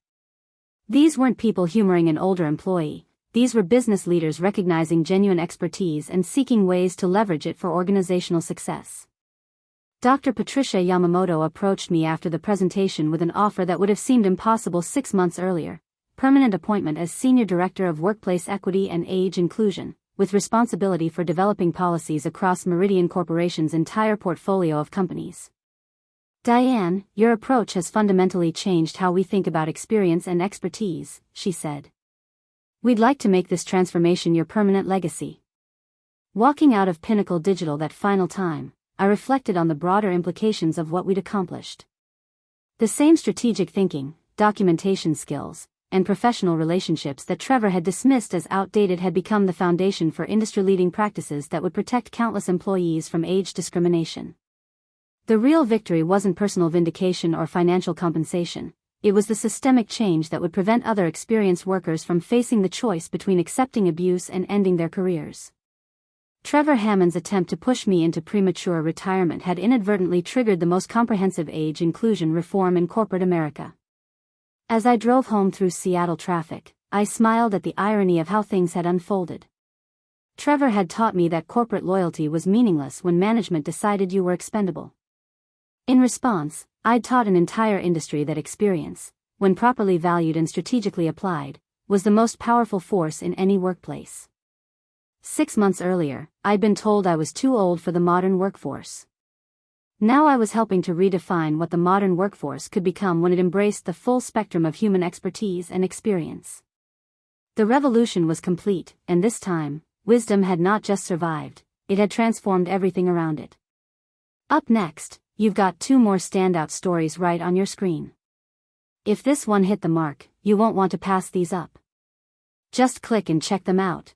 These weren't people humoring an older employee, these were business leaders recognizing genuine expertise and seeking ways to leverage it for organizational success. Dr. Patricia Yamamoto approached me after the presentation with an offer that would have seemed impossible 6 months earlier: permanent appointment as Senior Director of Workplace Equity and Age Inclusion, with responsibility for developing policies across Meridian Corporation's entire portfolio of companies. "Diane, your approach has fundamentally changed how we think about experience and expertise," she said. "We'd like to make this transformation your permanent legacy." Walking out of Pinnacle Digital that final time, I reflected on the broader implications of what we'd accomplished. The same strategic thinking, documentation skills, and professional relationships that Trevor had dismissed as outdated had become the foundation for industry-leading practices that would protect countless employees from age discrimination. The real victory wasn't personal vindication or financial compensation, it was the systemic change that would prevent other experienced workers from facing the choice between accepting abuse and ending their careers. Trevor Hammond's attempt to push me into premature retirement had inadvertently triggered the most comprehensive age inclusion reform in corporate America. As I drove home through Seattle traffic, I smiled at the irony of how things had unfolded. Trevor had taught me that corporate loyalty was meaningless when management decided you were expendable. In response, I'd taught an entire industry that experience, when properly valued and strategically applied, was the most powerful force in any workplace. 6 months earlier, I'd been told I was too old for the modern workforce. Now I was helping to redefine what the modern workforce could become when it embraced the full spectrum of human expertise and experience. The revolution was complete, and this time, wisdom had not just survived, it had transformed everything around it. Up next, you've got 2 more standout stories right on your screen. If this one hit the mark, you won't want to pass these up. Just click and check them out.